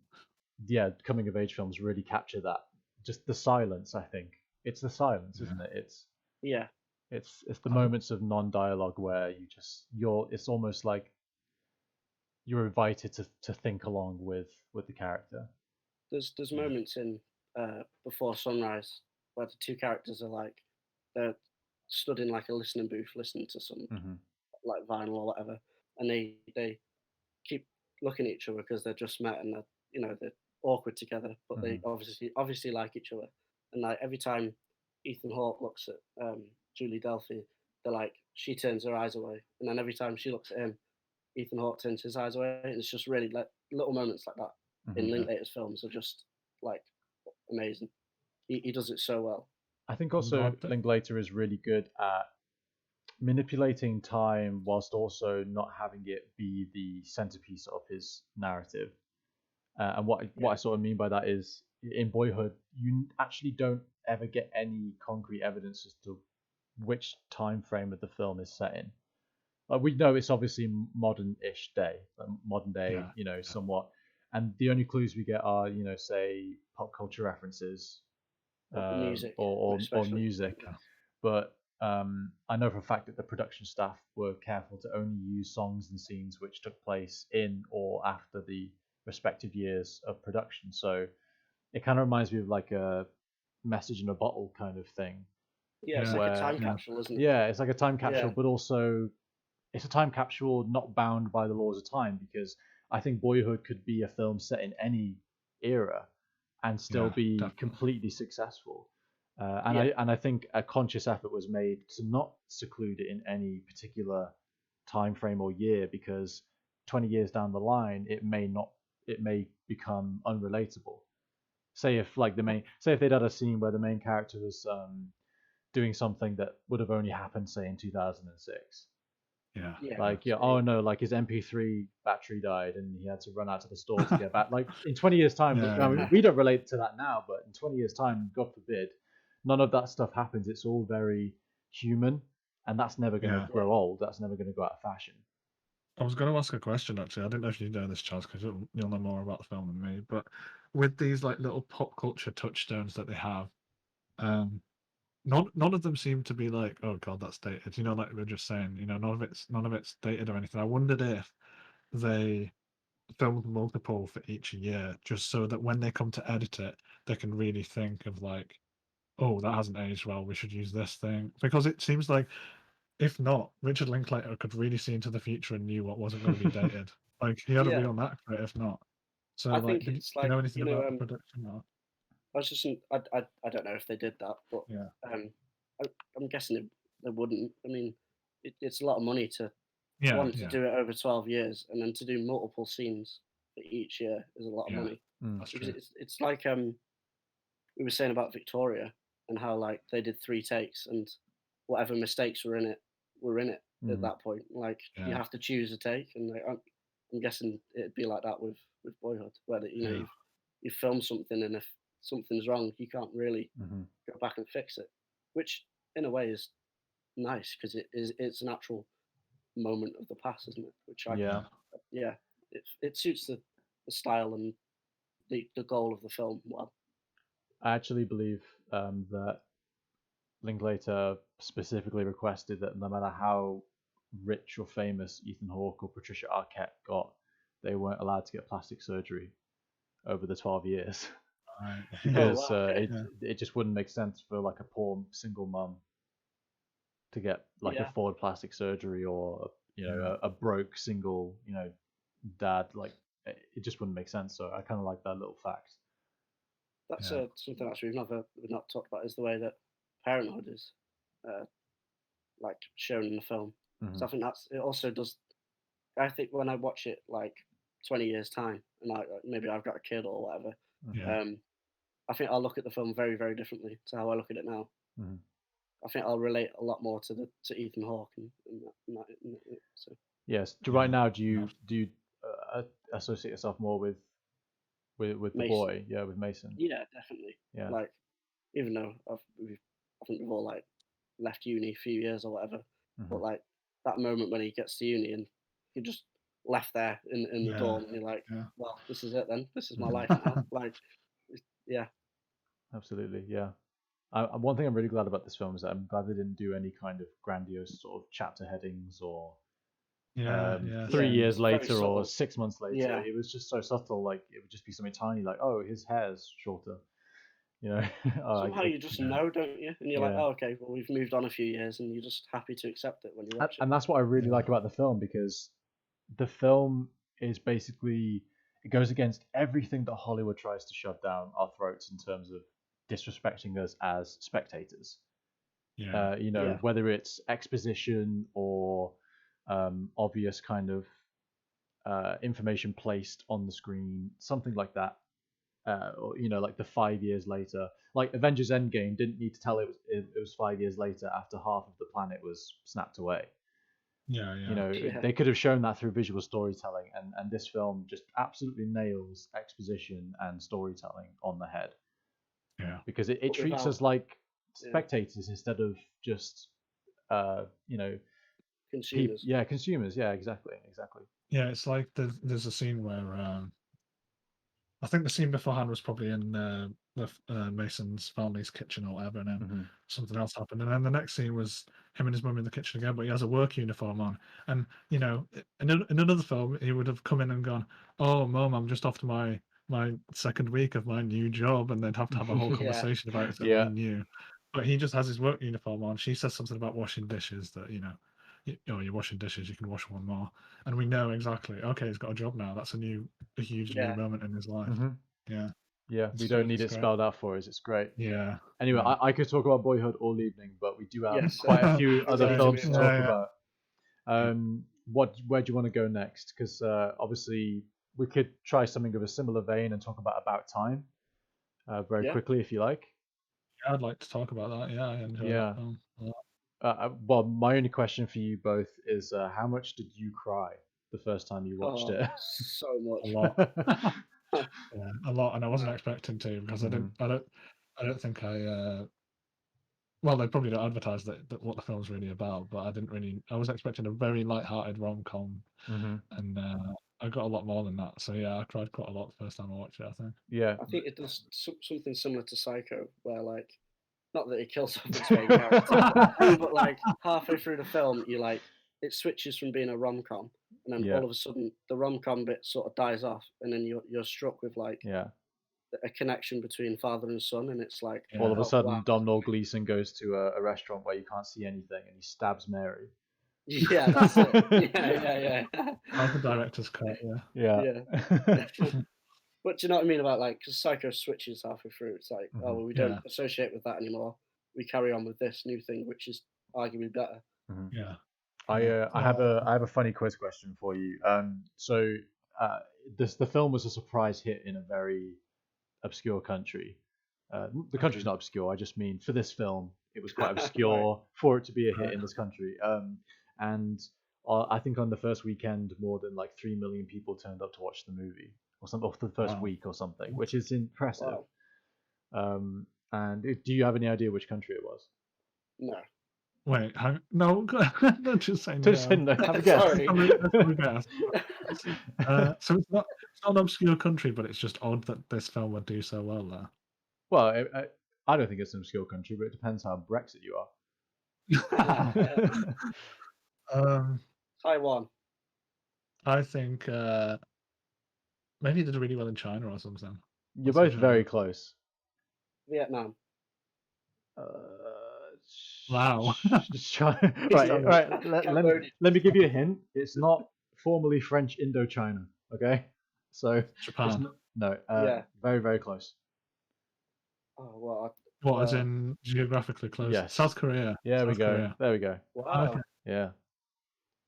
yeah, coming of age films really capture that. Just the silence, I think. It's the silence, yeah. isn't it? Yeah, It's the I think moments of non-dialogue where it's almost like you're invited to think along with the character. there's yeah, moments in Before Sunrise where the two characters are like they're stood in like a listening booth listening to some Hmm. like vinyl or whatever, and they keep looking at each other because they're just met and they're awkward together, but they Hmm. obviously like each other. And like every time Ethan Hawke looks at Julie Delphi, they're like she turns her eyes away, and then every time she looks at him, Ethan Hawke turns his eyes away. And it's just really like little moments like that Hmm. in yeah. Linklater's films are just like amazing. He does it so well. I think No, also Linklater is really good at manipulating time whilst also not having it be the centerpiece of his narrative. And what I Yeah, sort of mean by that is in Boyhood, you actually don't ever get any concrete evidence as to which time frame of the film is set in. We know it's obviously modern-ish day, modern day, Yeah. somewhat. And the only clues we get are, say pop culture references, Music, or especially. music. Yeah. But I know for a fact that the production staff were careful to only use songs and scenes which took place in or after the respective years of production. So it kind of reminds me of like a message in a bottle kind of thing. Yeah, it's Yeah. like a time Where capsule, isn't it? yeah, it's like a time capsule, Yeah. but also it's a time capsule not bound by the laws of time, because I think Boyhood could be a film set in any era and still Yeah, be definitely. completely successful. Yeah. I think a conscious effort was made to not seclude it in any particular time frame or year, because 20 years down the line it may become unrelatable. Say if they'd had a scene where the main character was doing something that would have only happened, say, in 2006. Yeah. Yeah. Like, yeah, So, oh no, like his MP3 battery died and he had to run out to the store to get back. Like in 20 years' time, Yeah, I mean, yeah. we don't relate to that now, but in 20 years' time, God forbid, none of that stuff happens. It's all very human, and that's never going to Yeah. grow old. That's never going to go out of fashion. I was going to ask a question actually. I didn't know if you know this, Charles, because you'll know more about the film than me. But with these like little pop culture touchstones that they have, um, none of them seem to be like, oh god, that's dated. Like we are just saying, none of it's dated or anything. I wondered if they filmed multiple for each year, just so that when they come to edit it, they can really think of like, oh, that hasn't aged well. We should use this thing, because it seems like, if not, Richard Linklater could really see into the future and knew what wasn't going to be dated. Like he had a yeah. real knack for it. If not, so I like, think do it's you like, know anything about the production? Or? I was just, I don't know if they did that, but Yeah, I'm guessing they wouldn't. I mean, it's a lot of money to yeah, want to yeah, do it over 12 years, and then to do multiple scenes for each year is a lot of yeah. money. Mm. That's Because true. it's like we were saying about Victoria and how like they did 3 takes, and whatever mistakes were in it at Mm. that point. Like you Yeah, have to choose a take, and like, I'm guessing it'd be like that with Boyhood, where yeah, you film something, and if something's wrong, you can't really Mm-hmm. go back and fix it, which in a way is nice because it's an actual moment of the past, isn't it? Which Yeah. yeah, it suits the style and the goal of the film well. I actually believe that Linklater specifically requested that no matter how rich or famous Ethan Hawke or Patricia Arquette got, they weren't allowed to get plastic surgery over the 12 years. right. Oh Because wow, okay. it just wouldn't make sense for like a poor single mum to get like Yeah, afford plastic surgery, or Yeah, a broke single dad. Like it just wouldn't make sense. So I kind of like that little fact. that's yeah, something else we've not talked about is the way that parenthood is uh, like shown in the film. Mm-hmm. So I think it also does. I think when I watch it like 20 years time, and maybe I've got a kid or whatever, Mm-hmm. yeah, um, I think I'll look at the film very very differently to how I look at it now. Mm-hmm. I think I'll relate a lot more to Ethan Hawke so Yes. Right yeah. now, No, do you associate yourself more with the Mason. boy? Yeah, with Mason. Yeah, definitely. Yeah. Like even though I think we've all like left uni a few years or whatever, Mm-hmm. but like that moment when he gets to uni and he just left there in the yeah, dorm, and you're like, yeah, well, this is it then. This is my life Mm-hmm. now. Like, yeah, Absolutely. Yeah. One thing I'm really glad about this film is that I'm glad they didn't do any kind of grandiose sort of chapter headings, or yeah, yeah. 3 years it's very later or subtle. 6 months later. Yeah. It was just so subtle. Like it would just be something tiny, like, oh, his hair's shorter. Somehow you just Yeah. know, don't you? And you're like, Yeah. oh, okay, well, we've moved on a few years, and you're just happy to accept it when you watch it. And that's what I really Yeah. like about the film, because the film is basically, it goes against everything that Hollywood tries to shove down our throats in terms of disrespecting us as spectators. Yeah, Yeah. Whether it's exposition or obvious kind of information placed on the screen, something like that. Or like the 5 years later, like Avengers Endgame didn't need to tell it was 5 years later after half of the planet was snapped away. Yeah, You yeah. know, Yeah. they could have shown that through visual storytelling, and this film just absolutely nails exposition and storytelling on the head Yeah. because it But treats without us like yeah, spectators instead of just you know consumers. yeah, consumers. Yeah, exactly. Yeah, it's like there's a scene where I think the scene beforehand was probably in Mason's family's kitchen or whatever, and then Hmm. something else happened, and then the next scene was him and his mum in the kitchen again, but he has a work uniform on, and you know, in another film he would have come in and gone, "Oh, mum, I'm just off to my second week of my new job," and they'd have to have a whole Yeah. conversation about it so Yeah. he knew. But he just has his work uniform on. She says something about washing dishes that you're washing dishes, you can wash one more, and we know exactly. Okay, he's got a job now. That's a huge new Yeah. moment in his life. Hmm. Yeah, Yeah, we it's don't need it's it great. spelled out for us. It's great. Yeah, Anyway, yeah. I could talk about Boyhood all evening, but we do have Yes. quite a few There's other only so films many to more. talk Yeah, yeah. about. Where do you want to go next? Because obviously we could try something of a similar vein and talk about Time very Yeah. quickly if you like. Yeah, I'd like to talk about that. Yeah, I enjoy that Yeah. film a lot. Well, my only question for you both is how much did you cry the first time you watched Oh, it? so A much. lot. Yeah, a lot, and I wasn't expecting to because Mhm. I don't think well, they probably don't advertise that what the film's really about, but I was expecting a very light-hearted rom-com, Mhm. and I got a lot more than that. So yeah, I cried quite a lot the first time I watched it, I think. Yeah. I think it does something similar to Psycho, where like, not that he kills off its main character, but like halfway through the film, you like it switches from being a rom com, and then Yeah. all of a sudden the rom com bit sort of dies off, and then you're struck with like Yeah. a connection between father and son, and it's like, All of Yeah, a oh wow, sudden, Domhnall Gleeson goes to a restaurant where you can't see anything and he stabs Mary. yeah, that's it, yeah. that's the director's cut. Yeah, Yeah. Yeah. But do you know what I mean about like, because Psycho switches halfway through, it's like, oh Mhm. well, we yeah, don't associate with that anymore. We carry on with this new thing, which is arguably better. Mhm. yeah. I have a funny quiz question for you. So uh, the film was a surprise hit in a very obscure country. The country's Okay. not obscure. I just mean for this film, it was quite obscure for it to be a hit Right. in this country. And I think on the first weekend, more than like 3 million people turned up to watch the movie, or something, or the first Wow. week or something, which is impressive. Wow. And do you have any idea which country it was? No. Wait, no, don't just say Just say no. no. Have a guess. Sorry. Let's have a guess. So it's not an obscure country, but it's just odd that this film would do so well there. Well, I don't think it's an obscure country, but it depends how Brexit you are. Taiwan. I think maybe they did really well in China or something. You're I'll say both very China. close. Vietnam. Wow. Right. Cambodia. Let me give you a hint. It's not formerly French Indochina. Okay, so it's Japan. no. Yeah. Very very close. Oh well. What, as in geographically close? Yes. South Korea. There we South go. Korea. There we go. Wow. Okay. Yeah.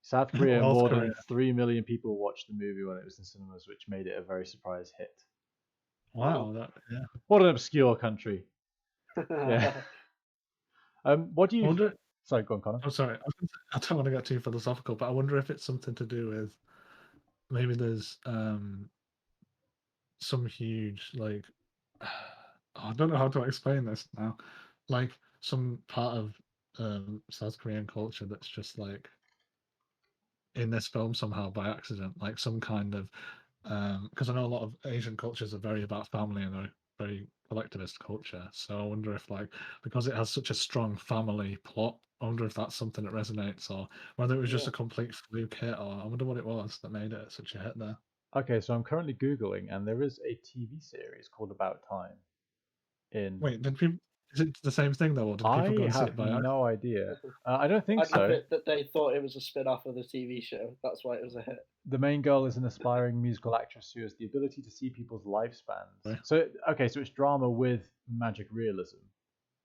South Korea, North more Korea. than 3 million people watched the movie when it was in cinemas, which made it a very surprise hit. Wow. Yeah. What an obscure country. Yeah. What do I you? wonder. Sorry, go on, Connor. I'm sorry. I don't want to get too philosophical, but I wonder if it's something to do with maybe there's some huge like I don't know how to explain this now. Like some part of South Korean culture that's just like in this film somehow by accident, like some kind of because I know a lot of Asian cultures are very about family and are very collectivist culture. So I wonder if like because it has such a strong family plot, I wonder if that's something that resonates or whether it was just Yeah. a complete fluke hit or I wonder what it was that made it such a hit there. Okay, so I'm currently googling, and there is a TV series called About Time. Wait, is it the same thing though, or did people go I and see it have by accident? no idea. I don't think I so. have it that they thought it was a spin off of the TV show. That's why it was a hit. The main girl is an aspiring musical actress who has the ability to see people's lifespans. Right. So it's drama with magic realism.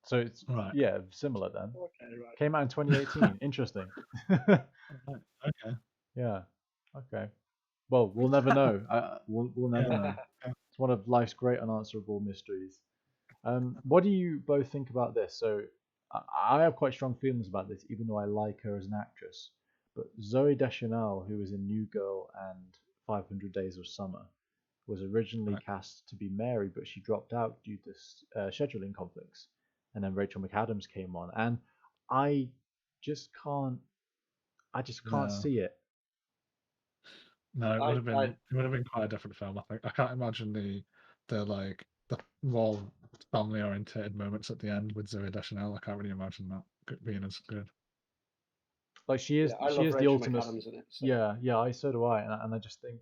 So it's Right. yeah, similar then. Okay, right. Came out in 2018. Interesting. Right. Okay. Yeah. Okay. Well, we'll never know. We'll never Yeah. know. It's one of life's great unanswerable mysteries. What do you both think about this? So I have quite strong feelings about this, even though I like her as an actress. but Zoe Deschanel, who was in New Girl and 500 Days of Summer, was originally Right. cast to be Mary, but she dropped out due to scheduling conflicts. And then Rachel McAdams came on, and I just can't No. see it. No, it I- would have been I- it would have been quite a different film. I think I can't imagine the more family oriented moments at the end with Zoe Deschanel. I can't really imagine that being as good. Like she is, I she love is the Rachel ultimate. McAdams in it. So. Yeah, so do I, and I just think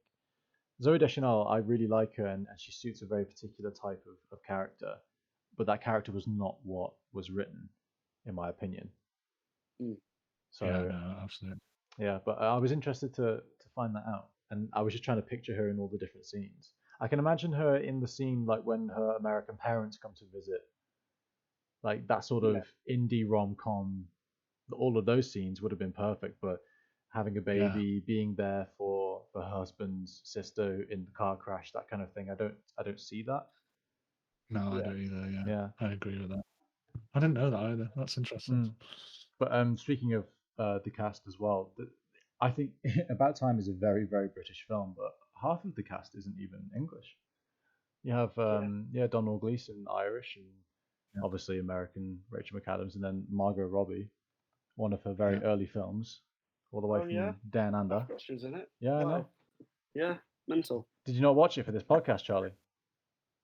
Zoe Deschanel, I really like her, and she suits a very particular type of character, but that character was not what was written, in my opinion. Mm. So Yeah, no, absolutely. yeah, but I was interested to find that out, and I was just trying to picture her in all the different scenes. I can imagine her in the scene like when her American parents come to visit, like that sort of indie rom-com. All of those scenes would have been perfect, but having a baby, being there for her husband's sister in the car crash, that kind of thing, I don't see that. No, I Yeah. don't either. Yeah, Yeah. I agree with that. I didn't know that either. That's interesting. But speaking of the cast as well, I think About Time is a very, very British film, but half of the cast isn't even English. You have Donald Gleeson, Irish, and obviously American Rachel McAdams, and then Margot Robbie, one of her very early films, all the way from Down Under. I forgot she was in it. Yeah, I Wow. know. Yeah, mental. Did you not watch it for this podcast, Charlie?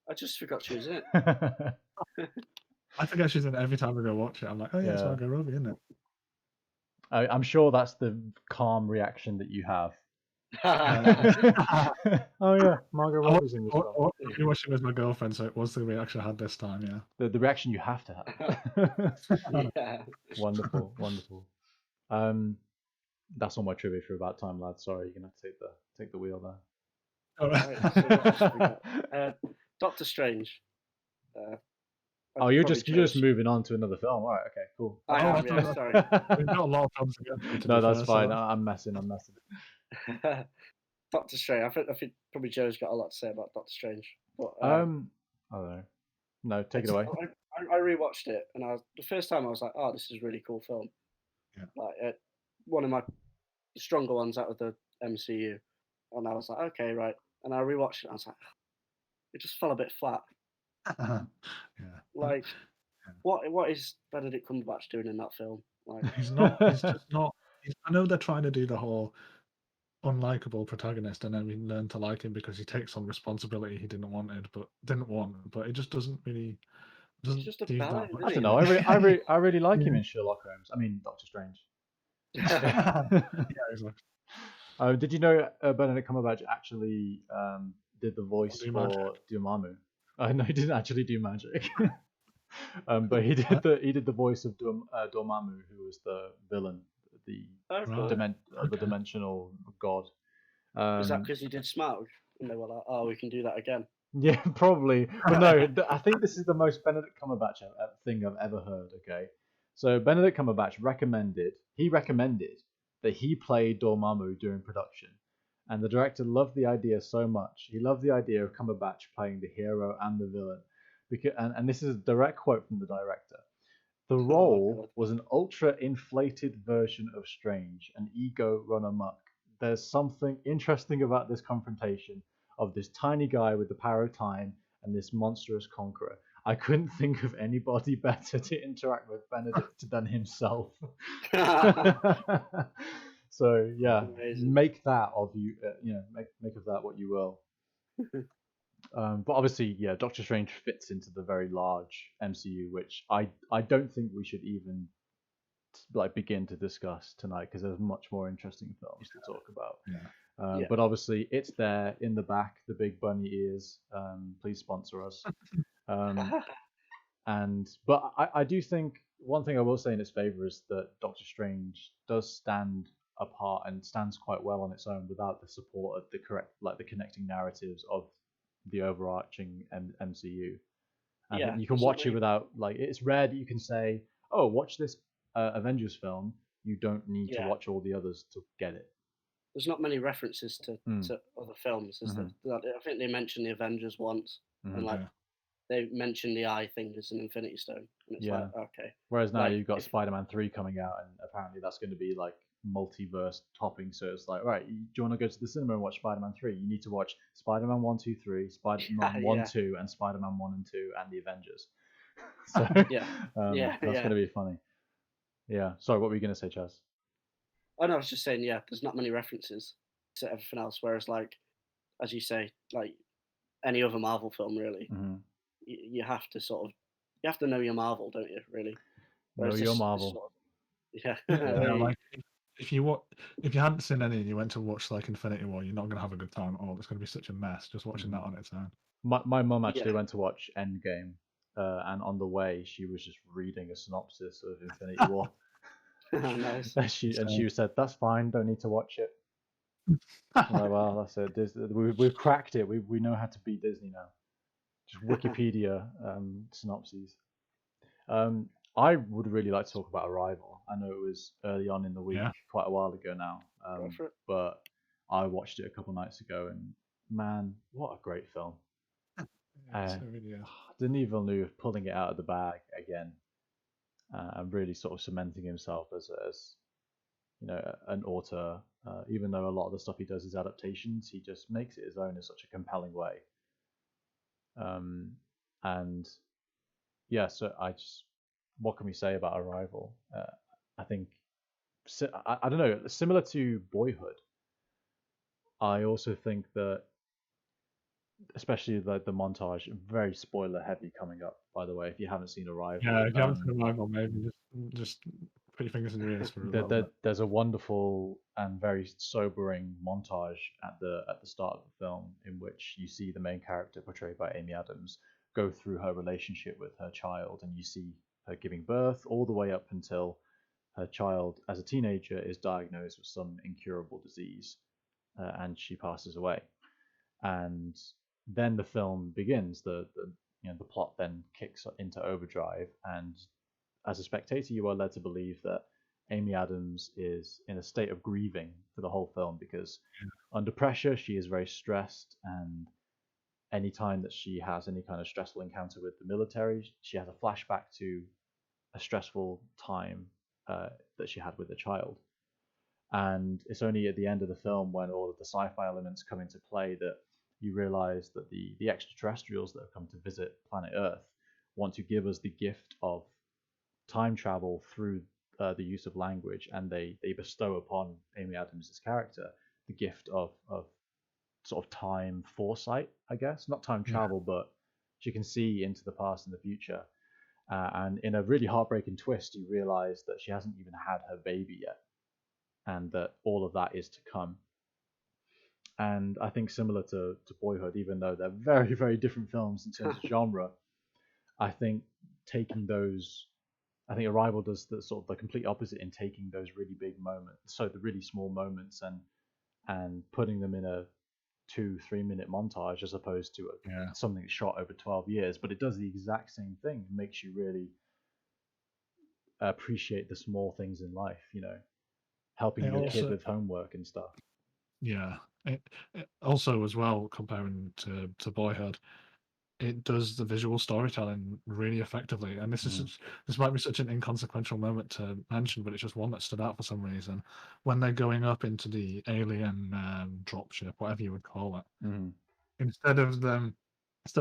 I just forgot she was in it. I forget she's in it every time I go watch it. I'm like, oh yeah, it's Yeah. Margot Robbie, isn't it? I'm sure that's the calm reaction that you have. Oh yeah, Margot Robbie's in this film. I was watching with my girlfriend, so it was the reaction I had this time. Yeah. The reaction you have to have. Yeah. Wonderful, wonderful. That's all my trivia for About Time, lads. Sorry, you're gonna have to take the wheel there. Alright. So what else have we got? Doctor Strange. Oh, you're just moving on to another film. All right, okay, cool. I am, yeah, sorry. We've got a lot of films to get through, to No, be that's fair, fine. so- I'm messing. Doctor Strange. I think probably Joe's got a lot to say about Doctor Strange. But, I don't know. No, take it away. I rewatched it, and the first time I was like, "Oh, this is a really cool film." Yeah. Like one of my stronger ones out of the MCU, and I was like, "Okay, right." And I rewatched it, and I was like, "It just fell a bit flat." yeah. Like, what is Benedict Cumberbatch doing in that film? Like, He's not. He's just not. I know they're trying to do the whole unlikable protagonist, and then we learn to like him because he takes on responsibility he didn't want, but it just doesn't really. Doesn't just a do ballet, that much. I don't know. I really like him in Sherlock Holmes. I mean, Doctor Strange. Yeah, exactly. Did you know Benedict Cumberbatch actually did the voice Do for magic. Dormammu? No, he didn't actually do magic. But he did the voice of Dormammu, who was the villain, the Right. dimensional god. Is that because he did Smaug? And they were like, "Oh, we can do that again." Yeah, probably. But no, I think this is the most Benedict Cumberbatch thing I've ever heard. Okay, so Benedict Cumberbatch recommended that he play Dormammu during production, and the director loved the idea so much. He loved the idea of Cumberbatch playing the hero and the villain, because and this is a direct quote from the director. The role was an ultra inflated version of Strange, an ego run amok. There's something interesting about this confrontation of this tiny guy with the power of time and this monstrous conqueror. I couldn't think of anybody better to interact with Benedict than himself. So yeah, Amazing. make that of you, make of that what you will. But obviously, yeah, Doctor Strange fits into the very large MCU, which I don't think we should even begin to discuss tonight because there's much more interesting films to talk about. Yeah. But obviously, it's there in the back, the big bunny ears. Please sponsor us. But I do think one thing I will say in its favor is that Doctor Strange does stand apart and stands quite well on its own without the support of the connecting narratives of the overarching MCU. I think you can watch it without it's rare that you can say, oh, watch this Avengers film. You don't need to watch all the others to get it. There's not many references to other films, is there? I think they mentioned the Avengers once, and they mentioned the eye thing as an Infinity Stone, and it's like, okay. Whereas now you've got Spider-Man 3 coming out, and apparently that's going to be like multiverse topping. So it's like, right, do you want to go to the cinema and watch Spider-Man 3? You need to watch Spider-Man 1, 2, 3, Spider-Man 1, Yeah, 2, and Spider-Man 1 and 2, and the Avengers. So yeah, yeah, that's yeah. going to be funny. Yeah. Sorry, what were you going to say, Chaz? Oh no, I was just saying, yeah, there's not many references to everything else. Whereas, like, as you say, like any other Marvel film, really, Mm-hmm. you have to sort of you have to know your Marvel, don't you? Really. Know Whereas your this Marvel. sort of, yeah, Yeah, Yeah. like if you hadn't seen any and you went to watch like Infinity War, you're not gonna have a good time at all. It's gonna be such a mess just watching that on its own. My mum yeah, actually went to watch Endgame, and on the way she was just reading a synopsis of Infinity War. nice. And she said, "That's fine, don't need to watch it." I'm like, well, that's it. We've cracked it. We know how to beat Disney now. Just Wikipedia synopses. I would really like to talk about Arrival. I know it was early on in the week, Yeah. quite a while ago now, Go for it. but I watched it a couple nights ago, and man, what a great film! Yeah, it really is. Denis Villeneuve pulling it out of the bag again, and really sort of cementing himself as an author. Even though a lot of the stuff he does is adaptations, he just makes it his own in such a compelling way. And yeah, so what can we say about Arrival? I think I don't know, similar to Boyhood. I also think that, especially the montage, very spoiler heavy coming up. By the way, if you haven't seen Arrival, Yeah, if you haven't seen Arrival, maybe just put your fingers in your ears for a little bit. there's a wonderful and very sobering montage at the start of the film in which you see the main character, portrayed by Amy Adams, go through her relationship with her child, and you see her giving birth all the way up until her child, as a teenager, is diagnosed with some incurable disease, and she passes away. And then the film begins. The plot then kicks into overdrive, and as a spectator, you are led to believe that Amy Adams is in a state of grieving for the whole film because under pressure she is very stressed, and any time that she has any kind of stressful encounter with the military, she has a flashback to a stressful time that she had with a child. And it's only at the end of the film, when all of the sci-fi elements come into play, that you realize that the extraterrestrials that have come to visit planet Earth want to give us the gift of time travel through the use of language, and they bestow upon Amy Adams' character the gift of sort of time foresight, I guess. Not time travel, but she can see into the past and the future. And in a really heartbreaking twist, you realize that she hasn't even had her baby yet, and that all of that is to come. And I think, similar to Boyhood, even though they're very, very different films in terms of genre, I think Arrival does the sort of the complete opposite in taking those really big moments, so the really small moments, and putting them in a 2-3 minute montage, as opposed to something shot over 12 years. But it does the exact same thing. It makes you really appreciate the small things in life, helping your kid with homework and stuff. Yeah. It also, as well, comparing to Boyhood, it does the visual storytelling really effectively. And this might be such an inconsequential moment to mention, but it's just one that stood out for some reason. When they're going up into the alien dropship, whatever you would call it, instead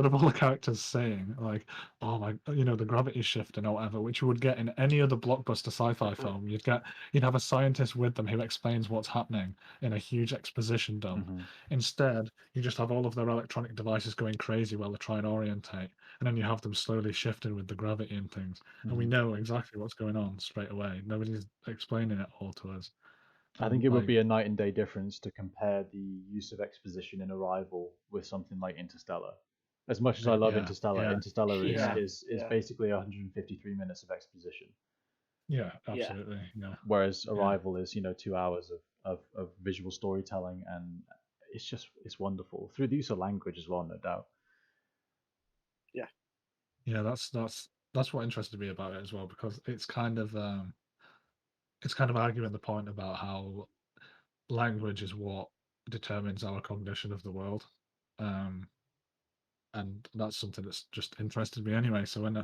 of all the characters saying like, "Oh my," the gravity shifting or whatever, which you would get in any other blockbuster sci-fi film, you'd have a scientist with them who explains what's happening in a huge exposition dump. Instead, you just have all of their electronic devices going crazy while they try and orientate, and then you have them slowly shifting with the gravity and things, and we know exactly what's going on straight away. Nobody's explaining it all to us. I think it would be a night and day difference to compare the use of exposition in Arrival with something like Interstellar. As much as I love Interstellar, Interstellar is basically 153 minutes of exposition. Yeah, absolutely. Yeah. Whereas Arrival is 2 hours of visual storytelling, and it's wonderful through the use of language as well, no doubt. Yeah, that's what interested me about it as well, because it's kind of arguing the point about how language is what determines our cognition of the world. and that's something that's just interested me anyway. So when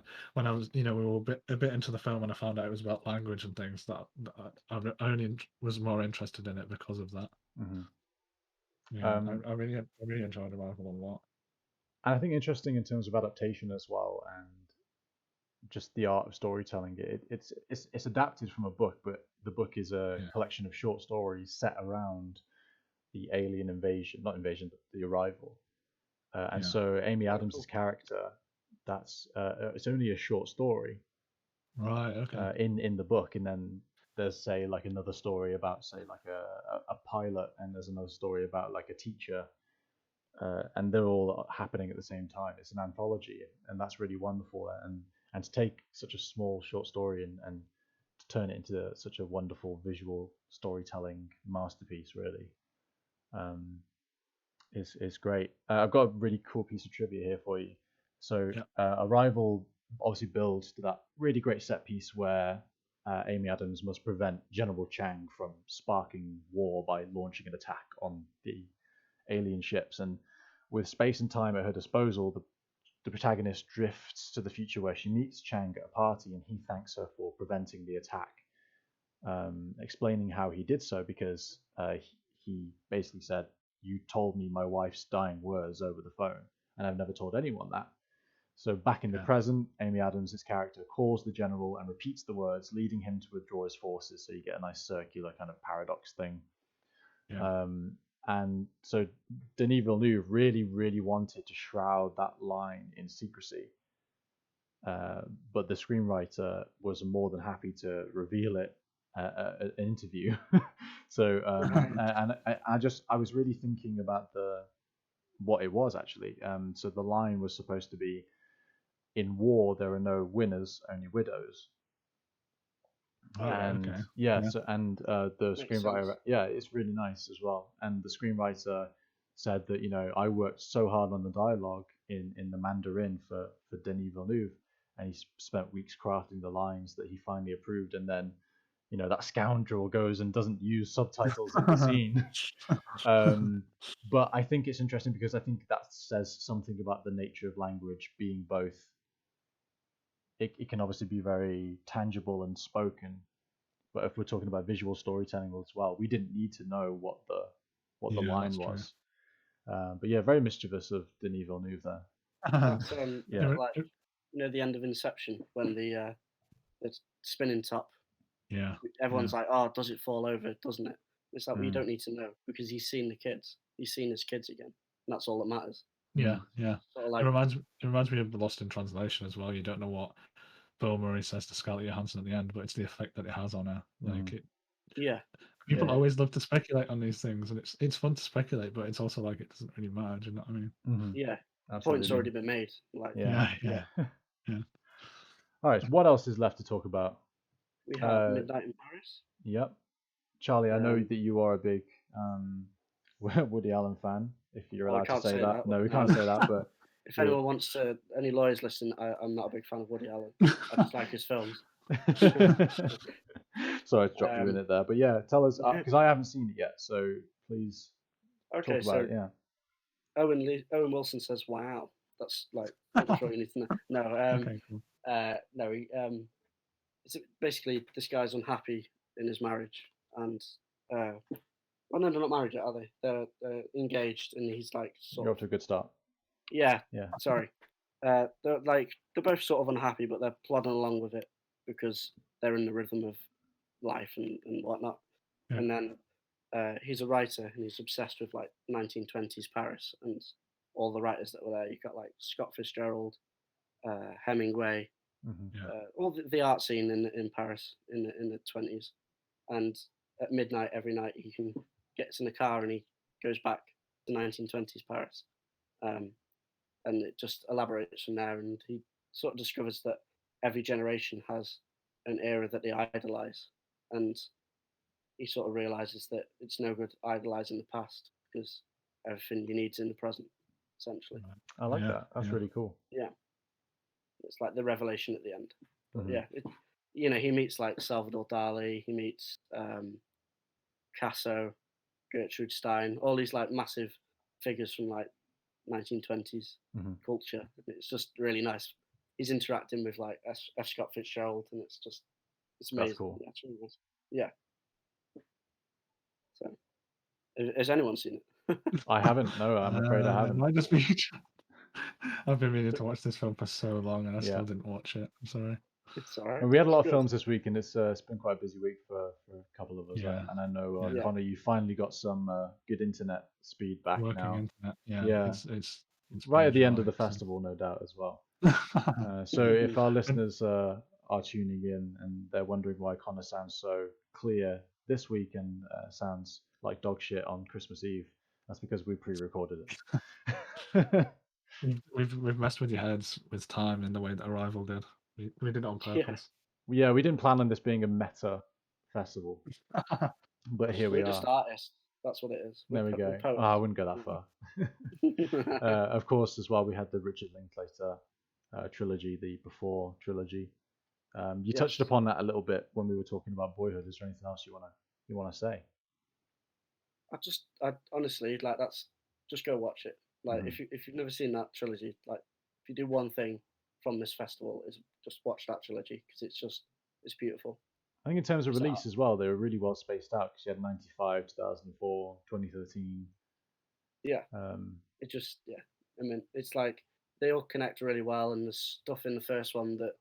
I was, we were a bit into the film, and I found out it was about language and things, that I only was more interested in it because of that. Hmm. Yeah, I really enjoyed Arrival a lot. And I think interesting in terms of adaptation as well, and just the art of storytelling. It's adapted from a book, but the book is a Yeah. collection of short stories set around the alien invasion, not invasion, but the arrival. And Yeah. so Amy Oh, Adams' cool. character, that's it's only a short story Right. Okay. in the book, and then there's say like another story about say like a pilot, and there's another story about like a teacher, and they're all happening at the same time. It's an anthology, and that's really wonderful. And to take such a small short story and to turn it into such a wonderful visual storytelling masterpiece, really, um, is great. I've got a really cool piece of trivia here for you. So Yeah. Arrival obviously builds to that really great set piece where Amy Adams must prevent General Chang from sparking war by launching an attack on the alien ships. And with space and time at her disposal, the protagonist drifts to the future where she meets Chang at a party, and he thanks her for preventing the attack, explaining how he did so because he basically said, "You told me my wife's dying words over the phone, and I've never told anyone that." So back in the Yeah. present, Amy Adams' character calls the general and repeats the words, leading him to withdraw his forces. So you get a nice circular kind of paradox thing. Yeah. And so Denis Villeneuve really, really wanted to shroud that line in secrecy. But the screenwriter was more than happy to reveal it at an interview. So and I was really thinking about what it was actually. So the line was supposed to be, "In war there are no winners, only widows." Oh, And okay. yeah, Yeah. so and the Makes screenwriter, sense. yeah, it's really nice as well. And the screenwriter said that I worked so hard on the dialogue in the Mandarin for Denis Villeneuve, and he spent weeks crafting the lines that he finally approved. And then that scoundrel goes and doesn't use subtitles in the scene. But I think it's interesting because I think that says something about the nature of language being both. It can obviously be very tangible and spoken, but if we're talking about visual storytelling as well, we didn't need to know what the Yeah, line that's true. was. But yeah, very mischievous of Denis Villeneuve there. It's Yeah. like the end of Inception when the spinning top. Yeah. Everyone's like, "Oh, does it fall over? Doesn't it?" It's like, well, you Mm. don't need to know because he's seen the kids. He's seen his kids again, and that's all that matters. Yeah. Yeah. Sort of It like, reminds me of the Lost in Translation as well. You don't know what Bill Murray says to Scarlett Johansson at the end, but it's the effect that it has on her. Like Mm. it, yeah, people yeah, always love to speculate on these things, and it's fun to speculate, but it's also like it doesn't really matter. Do you know what I mean? Mm-hmm. yeah. Absolutely. Point's already been made. Like, Yeah. Yeah. Yeah. All right. So what else is left to talk about? we have Midnight in Paris. Yep. Charlie, I know Um, that you are a big Woody Allen fan. If you're well, we allowed to can't say say that. that. No, we No. can't say that. But If anyone wants to, any lawyers listen, I'm not a big fan of Woody Allen. I just like his films. Sorry to drop you in it there, but yeah, tell us because I haven't seen it yet. So please Okay, talk about so it. Yeah. Owen Wilson says, "Wow, that's like pretty sure you need to know." No, Okay. Cool. no, it's basically this guy's unhappy in his marriage, and well, no, they're not married yet, are they? They're engaged, and he's like You're off to a good start. yeah, Yeah. sorry, they're both sort of unhappy, but they're plodding along with it because they're in the rhythm of life and whatnot. Yeah. And then he's a writer and he's obsessed with like 1920s Paris and all the writers that were there. You've got like Scott Fitzgerald, Hemingway, Mm-hmm. Yeah. all the art scene in Paris in the 20s. And at midnight every night he gets in a car and he goes back to 1920s Paris. And it just elaborates from there. And he sort of discovers that every generation has an era that they idolize. And he sort of realizes that it's no good idolizing the past because everything you need's in the present, essentially. I like Yeah, that. That's yeah. really cool. Yeah. It's like the revelation at the end. But Mhm. yeah, he meets like Salvador Dali, he meets Picasso, Gertrude Stein, all these like massive figures from like 1920s Mhm. culture. It's just really nice. He's interacting with like F. Scott Fitzgerald, and it's amazing. That's cool. Yeah, it's really nice. Yeah. So, has anyone seen it? I haven't. No, I'm afraid I It haven't. might just be. I've been meaning to watch this film for so long, and I Yeah. still didn't watch it. I'm sorry. It's alright. And we had a lot of It's good. films this week, and it's been quite a busy week for a couple of us. Yeah. And I know Yeah. Connor, you finally got some good internet speed back Working now. internet. Yeah. Yeah. It's Right at been the end of the joy, so- festival, no doubt as well. So if our listeners are tuning in and they're wondering why Connor sounds so clear this week and sounds like dog shit on Christmas Eve, that's because we pre-recorded it. We've messed with your heads with time in the way that Arrival did. We did it on Yeah. purpose. Yeah, we didn't plan on this being a meta festival, but here we We're are. just artists. That's what it is. There we We're go. poets. Oh, I wouldn't go that far. Of course, as well, we had the Richard Linklater trilogy, the Before trilogy. You touched Yes. upon that a little bit when we were talking about Boyhood. Is there anything else you wanna say? I honestly like just go watch it. Like Mhm. if you've never seen that trilogy, like if you do one thing from this festival is just watch that trilogy because it's beautiful. I think in terms of So- release as well, they were really well spaced out because you had 95, 2004, 2013. Yeah. It just I mean it's like they all connect really well, and there's stuff in the first one that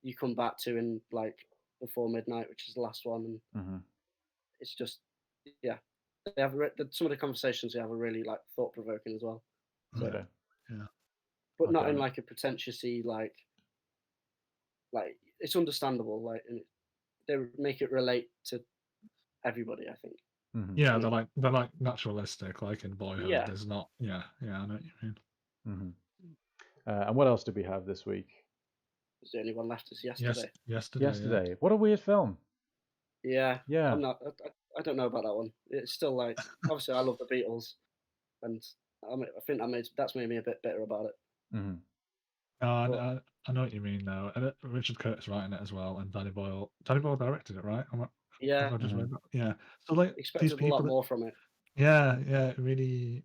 you come back to in like Before Midnight, which is the last one, and mhm. it's just they have some of the conversations they have are really like thought provoking as well. So, Okay. but not Okay. in like a pretentiously like it's understandable, like, and they make it relate to everybody, I think. Mhm. Yeah, they're like naturalistic, like in Boyhood. Yeah. There's not. Yeah, I know what you mean. Mhm. And what else did we have this week? Was the only one left is Yesterday. Yesterday. Yesterday. What a weird film. Yeah. Yeah. I don't know about that one. It's still like obviously I love the Beatles, and I think that's made me a bit bitter about it. Mhm. No, I know what you mean though. And Richard Curtis writing it as well, and Danny Boyle. Danny Boyle directed it, right? Yeah. I just Mhm. read that. Yeah. So like Expected these a people. lot more from it. Yeah, it really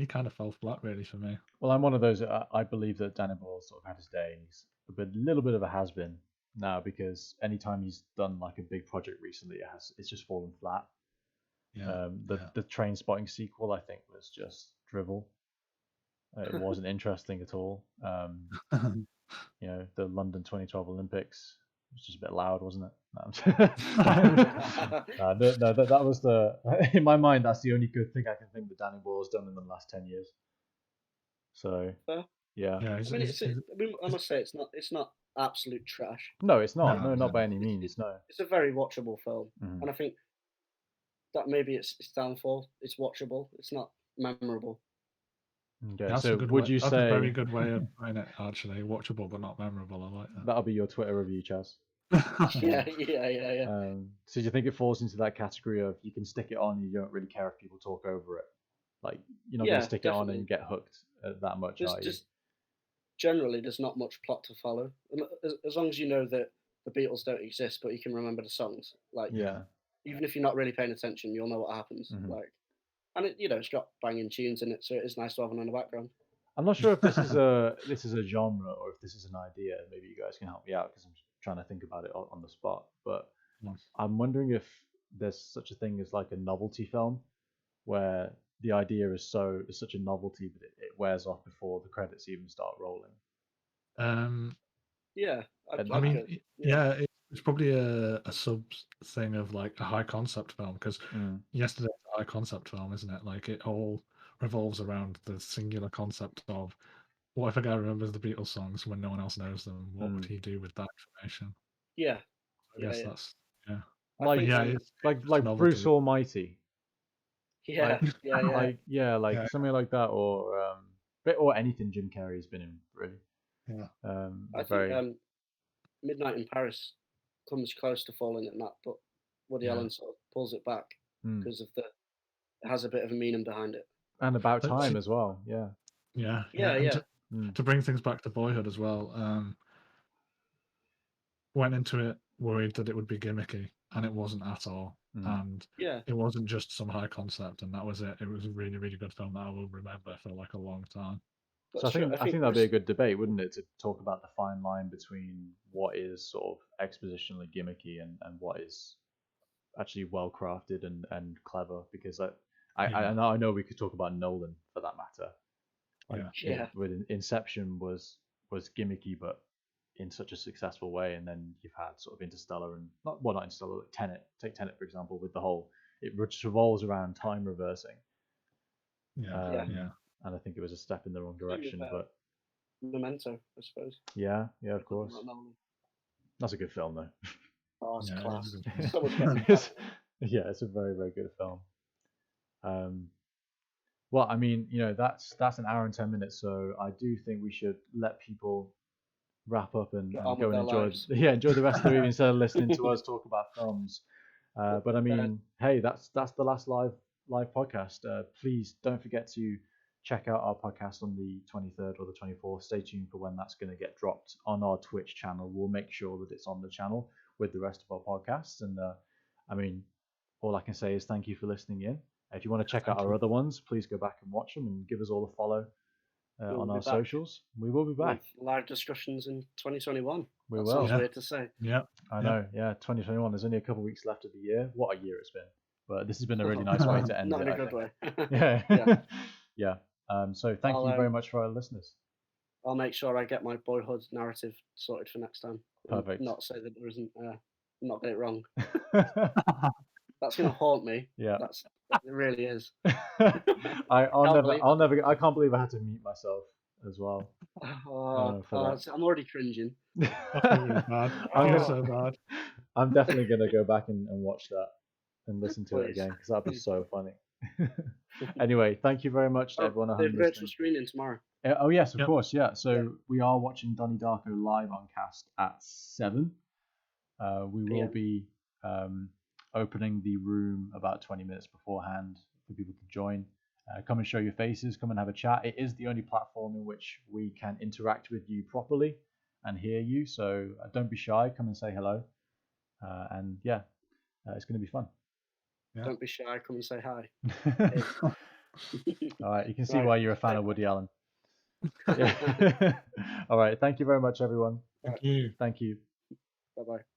kind of fell flat, really, for me. Well, I'm one of those. I believe that Danny Boyle sort of had his day, and he's a little bit of a has-been now because anytime he's done like a big project recently, it's just fallen flat. Yeah. The Train Spotting sequel, I think, was just drivel. It wasn't interesting at all. The London 2012 Olympics was just a bit loud, wasn't it? No, that was in my mind, that's the only good thing I can think that Danny Boyle's done in the last 10 years. So, Fair. yeah. Yeah, I mean, I must say it's not absolute trash. No, it's not. No, No, not no. by any means. No. It's a very watchable film, Mhm. and I think that maybe it's downfall. It's watchable. It's not memorable. Okay, That's so a good would way. you That's a very say good way of putting it, actually. Watchable but not memorable. I like that'll be your Twitter review, Chaz? Yeah. So do you think it falls into that category of you can stick it on, you don't really care if people talk over it? Like you're not going Yeah, to stick it on definitely. and get hooked that much, are you? Just generally, there's not much plot to follow. As long as you know that the Beatles don't exist, but you can remember the songs. Like, Yeah. even if you're not really paying attention, you'll know what happens. Mhm. Like, and it's got banging tunes in it, so it is nice to have one in the background. I'm not sure if this is a genre or if this is an idea. Maybe you guys can help me out because I'm trying to think about it on the spot. But I'm wondering if there's such a thing as like a novelty film where the idea is such a novelty that it wears off before the credits even start rolling. Yeah, I mean, yeah, it's probably a sub thing of like a high concept film because Yesterday's a high concept film, isn't it? Like it all revolves around the singular concept of what if a guy remembers the Beatles songs when no one else knows them? What would he do with that information? Yeah, I guess that's Like novelty. Bruce Almighty. Yeah, Like something like that, or anything Jim Carrey's been in, really. Yeah. I think Midnight in Paris comes close to falling in that, but Woody Allen sort of pulls it back because of it has a bit of a meaning behind it. And About Time as well, yeah. Yeah. To bring things back to Boyhood as well, went into it worried that it would be gimmicky, and it wasn't at all. and Yeah. it wasn't just some high concept, and that was it. It was a really, really good film that I will remember for like a long time. So I That's true. think that'd be a good debate, wouldn't it, to talk about the fine line between what is sort of expositionally gimmicky and what is actually well crafted and clever. Because I know we could talk about Nolan for that matter. Like Yeah. with Inception was gimmicky, but in such a successful way, and then you've had sort of Interstellar and not Interstellar, like Tenet. Take Tenet for example, with the whole it just revolves around time reversing. Yeah. And I think it was a step in the wrong direction, but Memento, I suppose. yeah, of course. That's a good film though. Oh, it's Yeah, class. it is. So much better. It's a very, very good film. Well, I mean, that's an hour and 10 minutes, so I do think we should let people wrap up and on go with and their enjoy lives. enjoy the rest of the evening instead of listening to us talk about films. But I mean, hey, that's the last live podcast. Please don't forget to check out our podcast on the 23rd or the 24th. Stay tuned for when that's going to get dropped on our Twitch channel. We'll make sure that it's on the channel with the rest of our podcasts. And I mean, all I can say is thank you for listening in. If you want to check out our other ones, please go back and watch them and give us all a follow on our socials. We will be back. With live discussions in 2021. We that will. Sounds weird to say. Yeah. I know. Yeah, 2021. There's only a couple of weeks left of the year. What a year it's been. But this has been a really nice way to end Not it. in a good way. Yeah. Yeah. So thank you very I'll, much for our listeners. I'll make sure I get my boyhood narrative sorted for next time. and Perfect. Not say that there isn't. Not get it wrong. That's gonna haunt me. Yeah. It really is. I can't believe I had to mute myself as well. I'm already cringing. Bad. So bad. I'm definitely gonna go back and watch that and listen to it again because that'd be so funny. Anyway, thank you very much to everyone. The virtual screening tomorrow. Oh yes, of course, yeah. So we are watching Donnie Darko live on Cast at 7. We will be opening the room about 20 minutes beforehand for people to join. Come and show your faces. Come and have a chat. It is the only platform in which we can interact with you properly and hear you. So don't be shy. Come and say hello. And yeah, it's going to be fun. Yeah. Don't be shy. Come and say hi. All right. You can see why you're a fan of Woody Allen. Yeah. All right. Thank you very much, everyone. Thank you. Thank you. Bye-bye.